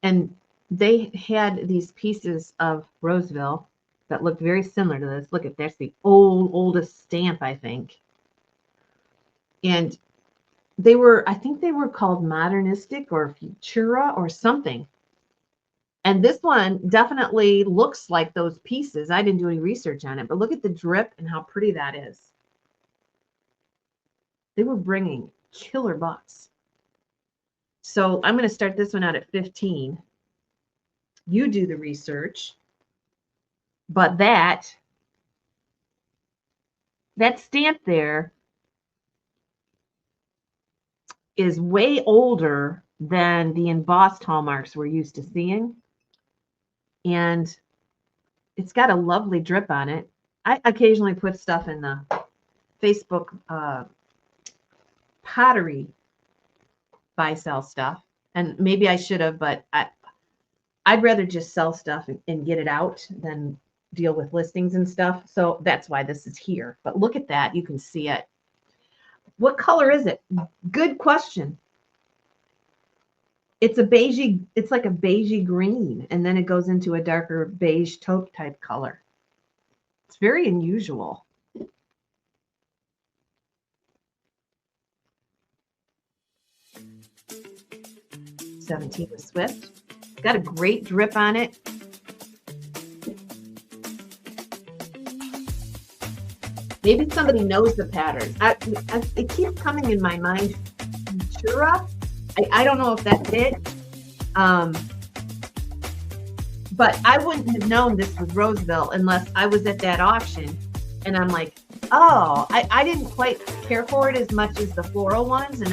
and they had these pieces of Roseville that looked very similar to this. Look at, that's the oldest stamp, I think. And they were, I think they were called modernistic or Futura or something. And this one definitely looks like those pieces. I didn't do any research on it, but look at the drip and how pretty that is. They were bringing killer bucks. So I'm going to start this one out at 15. You do the research. But that stamp there is way older than the embossed hallmarks we're used to seeing. And it's got a lovely drip on it. I occasionally put stuff in the Facebook pottery buy sell stuff, and maybe I should have, but I'd rather just sell stuff and get it out than deal with listings and stuff. So that's why this is here. But look at that. You can see it. What color is it? Good question. It's a beigey, it's like a beigey green, and then it goes into a darker beige taupe type color. It's very unusual. $17 with Swift. Got a great drip on it. Maybe somebody knows the pattern. It keeps coming in my mind. Futura. I don't know if that's it. But I wouldn't have known this was Roseville unless I was at that auction and I'm like, oh, I didn't quite care for it as much as the floral ones. And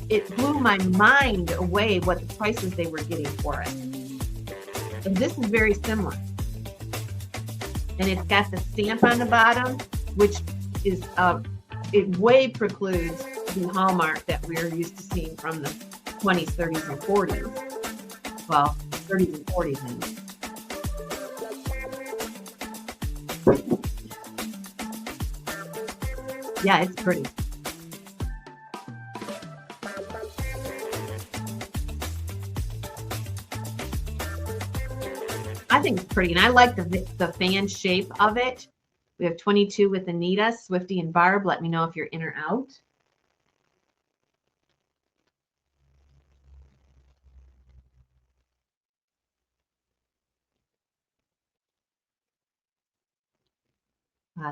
it blew my mind away what the prices they were getting for it. And this is very similar. And it's got the stamp on the bottom, which is, it way precludes the hallmark that we're used to seeing from the 20s, 30s, and 40s. Well, 30s and 40s. Yeah, it's pretty. I think it's pretty, and I like the fan shape of it. We have 22 with Anita, Swifty, and Barb. Let me know if you're in or out.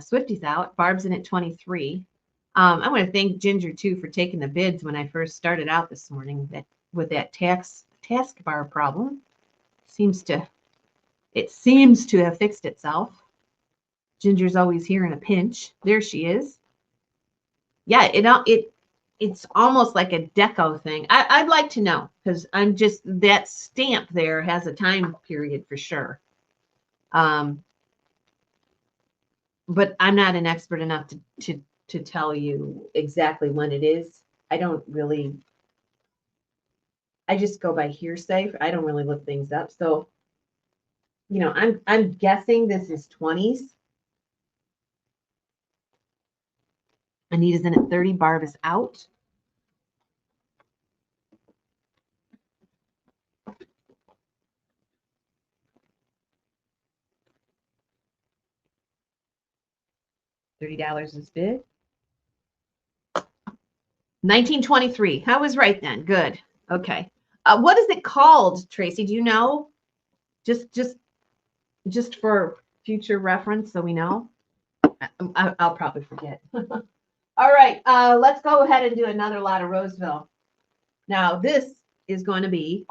Swifty's out. Barb's in at 23. I want to thank Ginger too for taking the bids when I first started out this morning. That with that taskbar problem, it seems to have fixed itself. Ginger's always here in a pinch. There she is. Yeah, it's almost like a deco thing. I'd like to know because I'm just that stamp there has a time period for sure. But I'm not an expert enough to tell you exactly when it is. I just go by hearsay. I don't really look things up. So, you know, I'm guessing this is 20s. Anita's in at 30. Barb is out. $30 is bid. 1923. I was right then. Good. Okay. What is it called, Tracy? Do you know? Just for future reference, so we know. I'll probably forget. All right. Let's go ahead and do another lot of Roseville. Now, this is going to be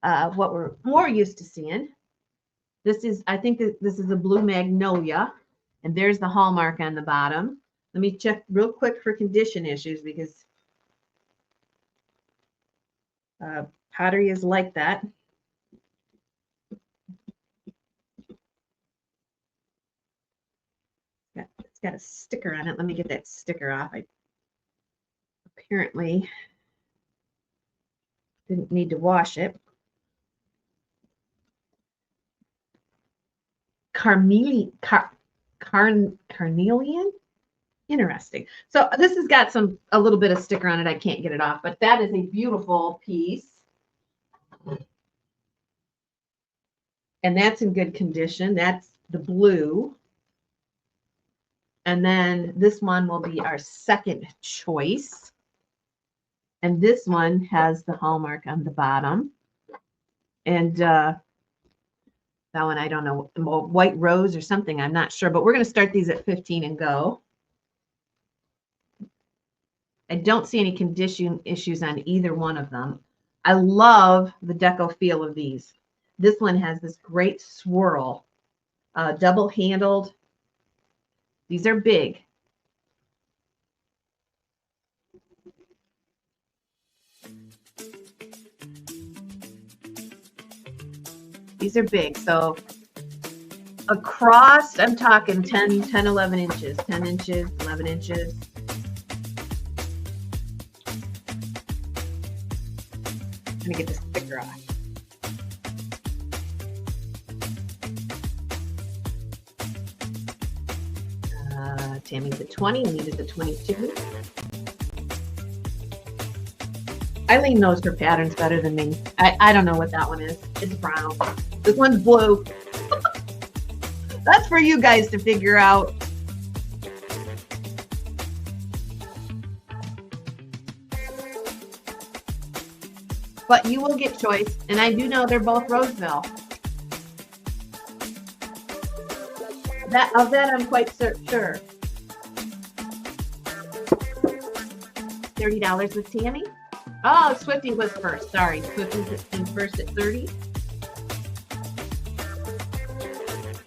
what we're more used to seeing. I think this is a blue magnolia, and there's the hallmark on the bottom. Let me check real quick for condition issues because pottery is like that. It's got a sticker on it. Let me get that sticker off. I apparently didn't need to wash it. Carnelian? Interesting. So this has got a little bit of sticker on it. I can't get it off, but that is a beautiful piece. And that's in good condition. That's the blue. And then this one will be our second choice. And this one has the hallmark on the bottom. And that one, I don't know, white rose or something. I'm not sure, but we're going to start these at 15 and go. I don't see any condition issues on either one of them. I love the deco feel of these. This one has this great swirl, double handled. These are big. These are big. So across, I'm talking 10, 11 inches, 10 inches, 11 inches. I'm going to get the sticker off. Tammy's at 20, Anita's at 22. Eileen knows her patterns better than me. I don't know what that one is. It's brown. This one's blue. That's for you guys to figure out. But you will get choice, and I do know they're both Roseville. Of that I'm quite sure. $30 with Tammy. Oh, Swifty was first. Sorry, Swifty was first at 30.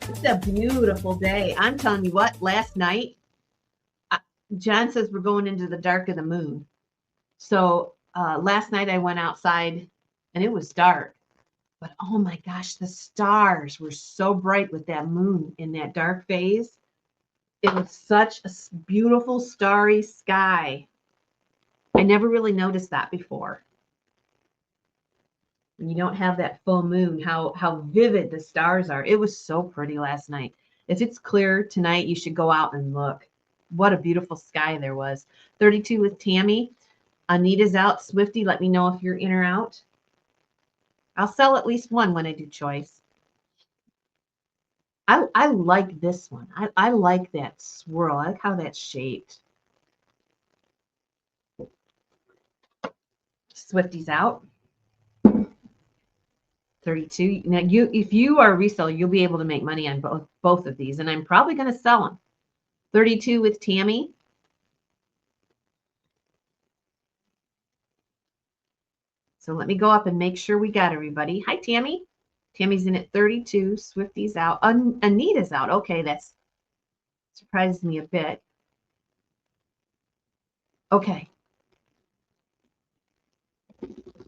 It's a beautiful day. I'm telling you what, last night, John says we're going into the dark of the moon. So last night I went outside and it was dark. But oh my gosh, the stars were so bright with that moon in that dark phase. It was such a beautiful starry sky. I never really noticed that before. When you don't have that full moon, how vivid the stars are. It was so pretty last night. If it's clear tonight, you should go out and look. What a beautiful sky there was. 32 with Tammy. Anita's out. Swifty, let me know if you're in or out. I'll sell at least one when I do choice. I like this one. I like that swirl. I like how that's shaped. Swifty's out. 32. Now if you are a reseller, you'll be able to make money on both of these, and I'm probably going to sell them. 32 with Tammy. So let me go up and make sure we got everybody. Hi, Tammy. Tammy's in at 32. Swifty's out. Anita's out. Okay, that surprises me a bit. Okay.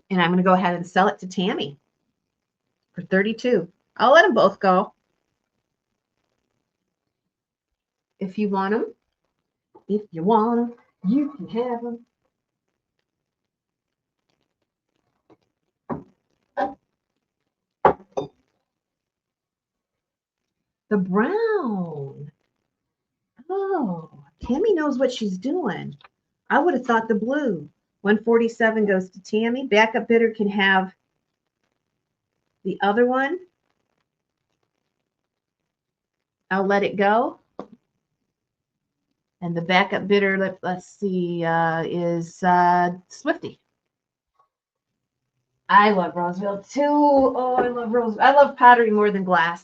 And I'm going to go ahead and sell it to Tammy for 32. I'll let them both go. If you want them. If you want them, you can have them. The brown. Oh, Tammy knows what she's doing. I would have thought the blue. 147 goes to Tammy. Backup bidder can have the other one. I'll let it go. And the backup bidder, let's see, is Swifty. I love Roseville too. Oh, I love Roseville. I love pottery more than glass.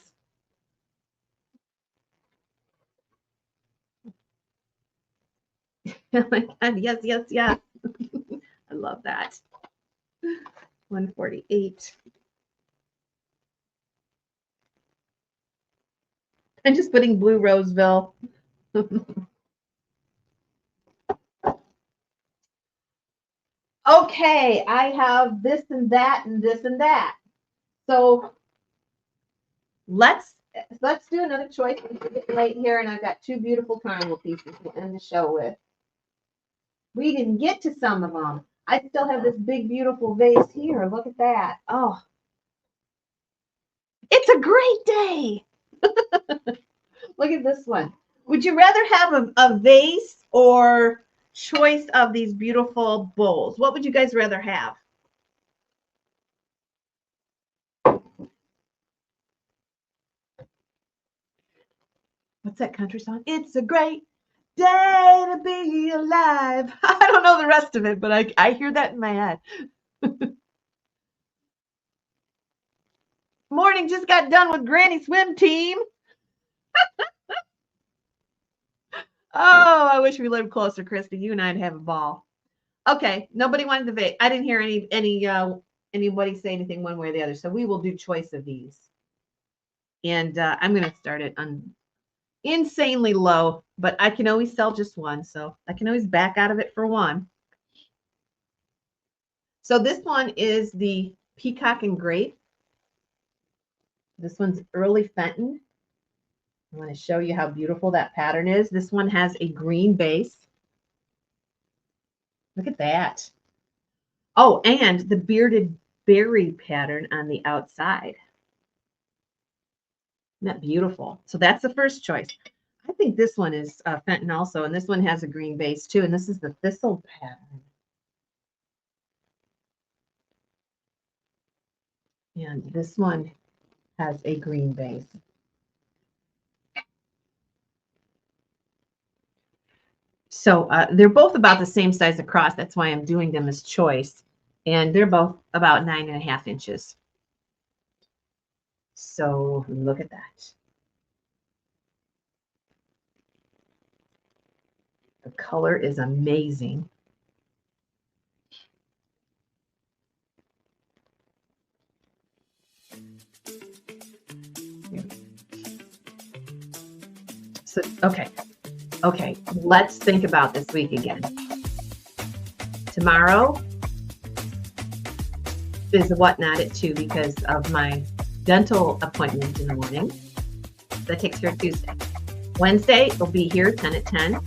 Oh my God, yes, yes, yes. I love that. 148. I'm just putting blue Roseville. Okay, I have this and that and this and that. So let's do another choice. It's getting late here, and I've got two beautiful carnival pieces to end the show with. We didn't get to some of them. I still have this big, beautiful vase here. Look at that. Oh, it's a great day. Look at this one. Would you rather have a vase or choice of these beautiful bowls? What would you guys rather have? What's that country song? It's a great day to be alive. I don't know the rest of it, but I hear that in my head. Morning, just got done with Granny Swim Team. Oh, I wish we lived closer, Christy. You and I'd have a ball. Okay, nobody wanted the vape. I didn't hear anybody say anything one way or the other. So we will do choice of these. And I'm going to start it on insanely low, but I can always sell just one. So I can always back out of it for one. So this one is the Peacock and Grape. This one's early Fenton. I want to show you how beautiful that pattern is. This one has a green base. Look at that. Oh, and the bearded berry pattern on the outside. Isn't that beautiful? So that's the first choice. I think this one is Fenton also, and this one has a green base too, and this is the thistle pattern. And this one has a green base. So they're both about the same size across. That's why I'm doing them as choice. And they're both about 9.5 inches. So look at that. The color is amazing. So, okay. Let's think about this week again. Tomorrow is a whatnot at 2 because of my dental appointment in the morning. That takes care of Tuesday. Wednesday, it'll be here 10 at 10.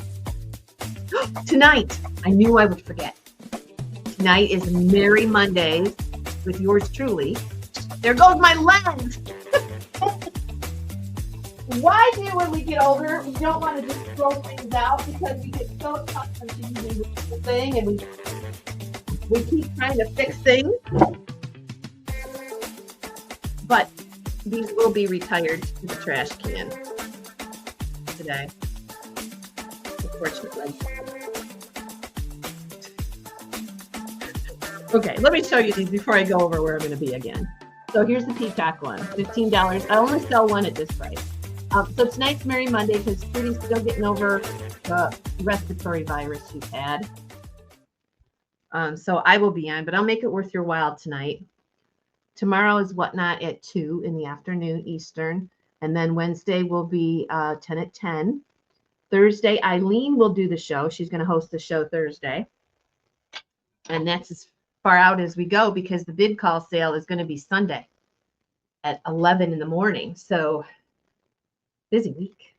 Tonight, I knew I would forget. Tonight is Merry Mondays with yours truly. There goes my lens. Why do when we get older, we don't want to just throw things out because we get so accustomed to using the thing and we keep trying to fix things. But these will be retired to the trash can today, unfortunately. Okay, let me show you these before I go over where I'm going to be again. So here's the peacock one, $15. I only sell one at this price. So tonight's Merry Monday because Trudy's still getting over the respiratory virus she's had. So I will be on, but I'll make it worth your while tonight. Tomorrow is whatnot at 2 in the afternoon Eastern. And then Wednesday will be 10 at 10. Thursday, Eileen will do the show. She's going to host the show Thursday. And that's as far out as we go because the bid call sale is going to be Sunday at 11 in the morning. So busy week.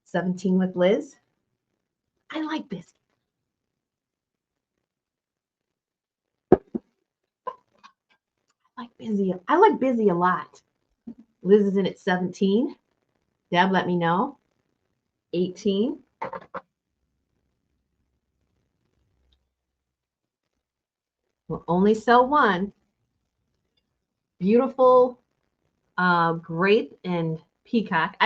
17 with Liz. I like busy. I like busy a lot. Liz is in at 17. Deb, let me know. 18. We'll only sell one. Beautiful grape and peacock.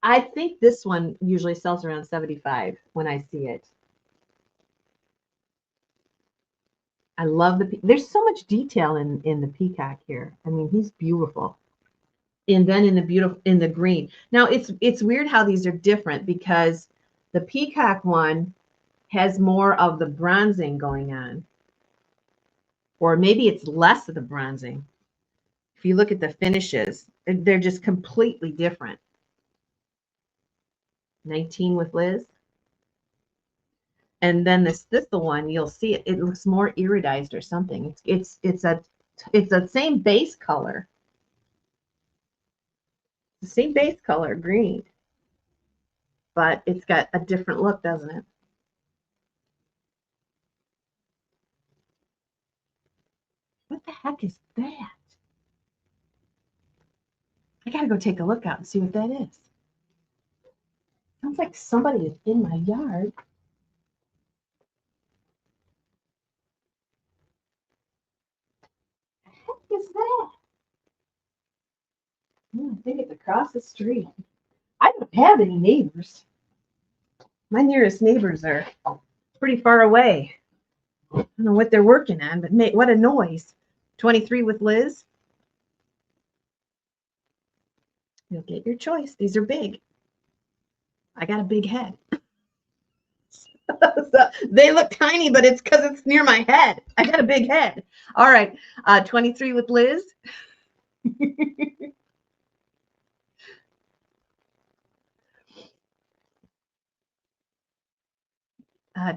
I think this one usually sells around 75 when I see it. I love there's so much detail in the peacock here. I mean, he's beautiful. And then in the green. Now it's weird how these are different because the peacock one has more of the bronzing going on. Or maybe it's less of the bronzing. If you look at the finishes, they're just completely different. 19 with Liz. And then this the one, you'll see it looks more iridized or something. It's the same base color. The same base color, green. But it's got a different look, doesn't it? What the heck is that? I gotta go take a look out and see what that is. Sounds like somebody is in my yard. What the heck is that? I think it's across the street. I don't have any neighbors. My nearest neighbors are pretty far away. I don't know what they're working on, but what a noise. 23 with Liz. You'll get your choice. These are big. I got a big head. So they look tiny, but it's because it's near my head. I got a big head. All right. 23 with Liz.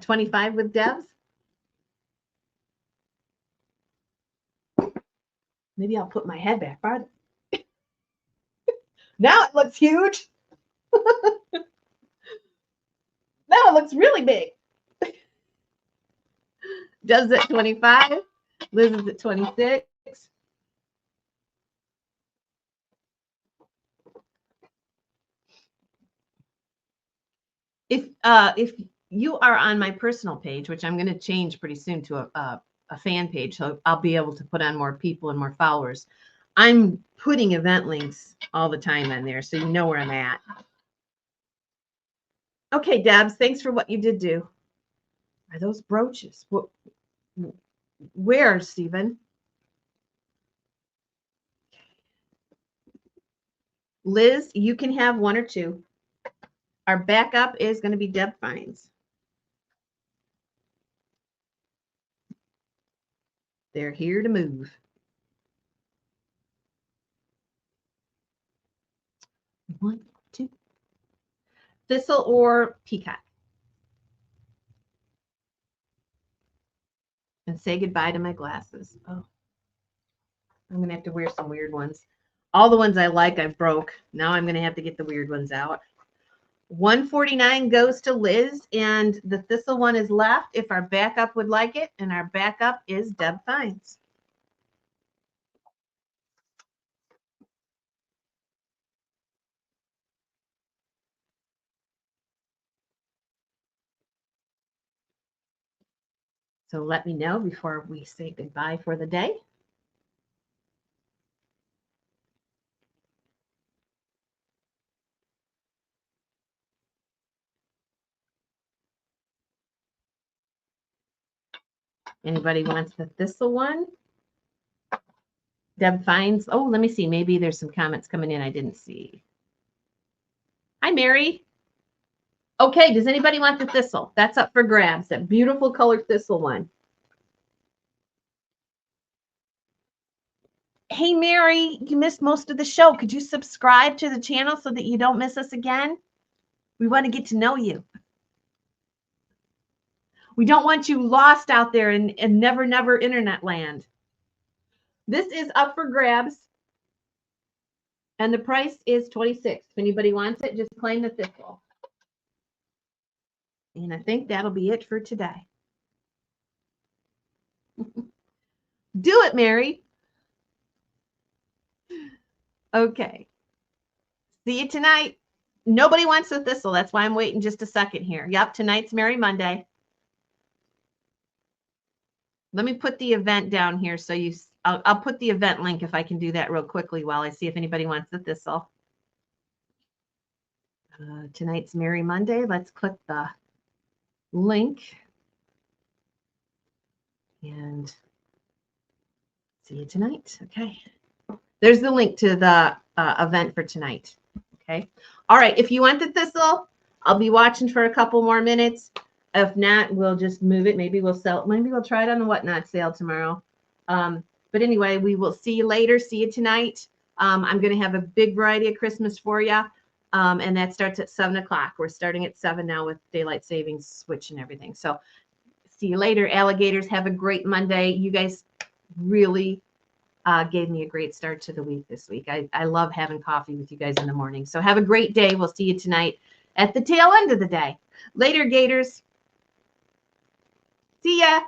25 with Debs. Maybe I'll put my head back farther. Now it looks huge. Now it looks really big. Debs at 25. Liz is at 26. If you are on my personal page, which I'm going to change pretty soon to a fan page, so I'll be able to put on more people and more followers. I'm putting event links all the time on there, so you know where I'm at. Okay, Debs, thanks for what you did do. Are those brooches? Where, Stephen? Liz, you can have one or two. Our backup is going to be Deb Fines. They're here to move. 1, 2. Thistle or peacock. And say goodbye to my glasses. Oh, I'm going to have to wear some weird ones. All the ones I like, I broke. Now I'm going to have to get the weird ones out. 149 goes to Liz, and the thistle one is left if our backup would like it, and our backup is Deb Fines. So let me know before we say goodbye for the day. Anybody wants the thistle one? Deb Fines. Oh, let me see. Maybe there's some comments coming in I didn't see. Hi, Mary. Okay, does anybody want the thistle? That's up for grabs, that beautiful colored thistle one. Hey, Mary, you missed most of the show. Could you subscribe to the channel so that you don't miss us again? We want to get to know you. We don't want you lost out there in never, never internet land. This is up for grabs, and the price is $26. If anybody wants it, just claim the thistle. And I think that'll be it for today. Do it, Mary. Okay. See you tonight. Nobody wants the thistle. That's why I'm waiting just a second here. Yep, tonight's Merry Monday. Let me put the event down here so you, I'll put the event link if I can do that real quickly while I see if anybody wants the thistle. Tonight's Merry Monday. Let's click the link and see you tonight. Okay. There's the link to the event for tonight. Okay. All right. If you want the thistle, I'll be watching for a couple more minutes. If not, we'll just move it. Maybe we'll sell it. Maybe we'll try it on the whatnot sale tomorrow. But anyway, we will see you later. See you tonight. I'm going to have a big variety of Christmas for you. And that starts at 7 o'clock. We're starting at 7 now with daylight savings switch and everything. So see you later, alligators. Have a great Monday. You guys really gave me a great start to the week this week. I love having coffee with you guys in the morning. So have a great day. We'll see you tonight at the tail end of the day. Later, Gators. See ya.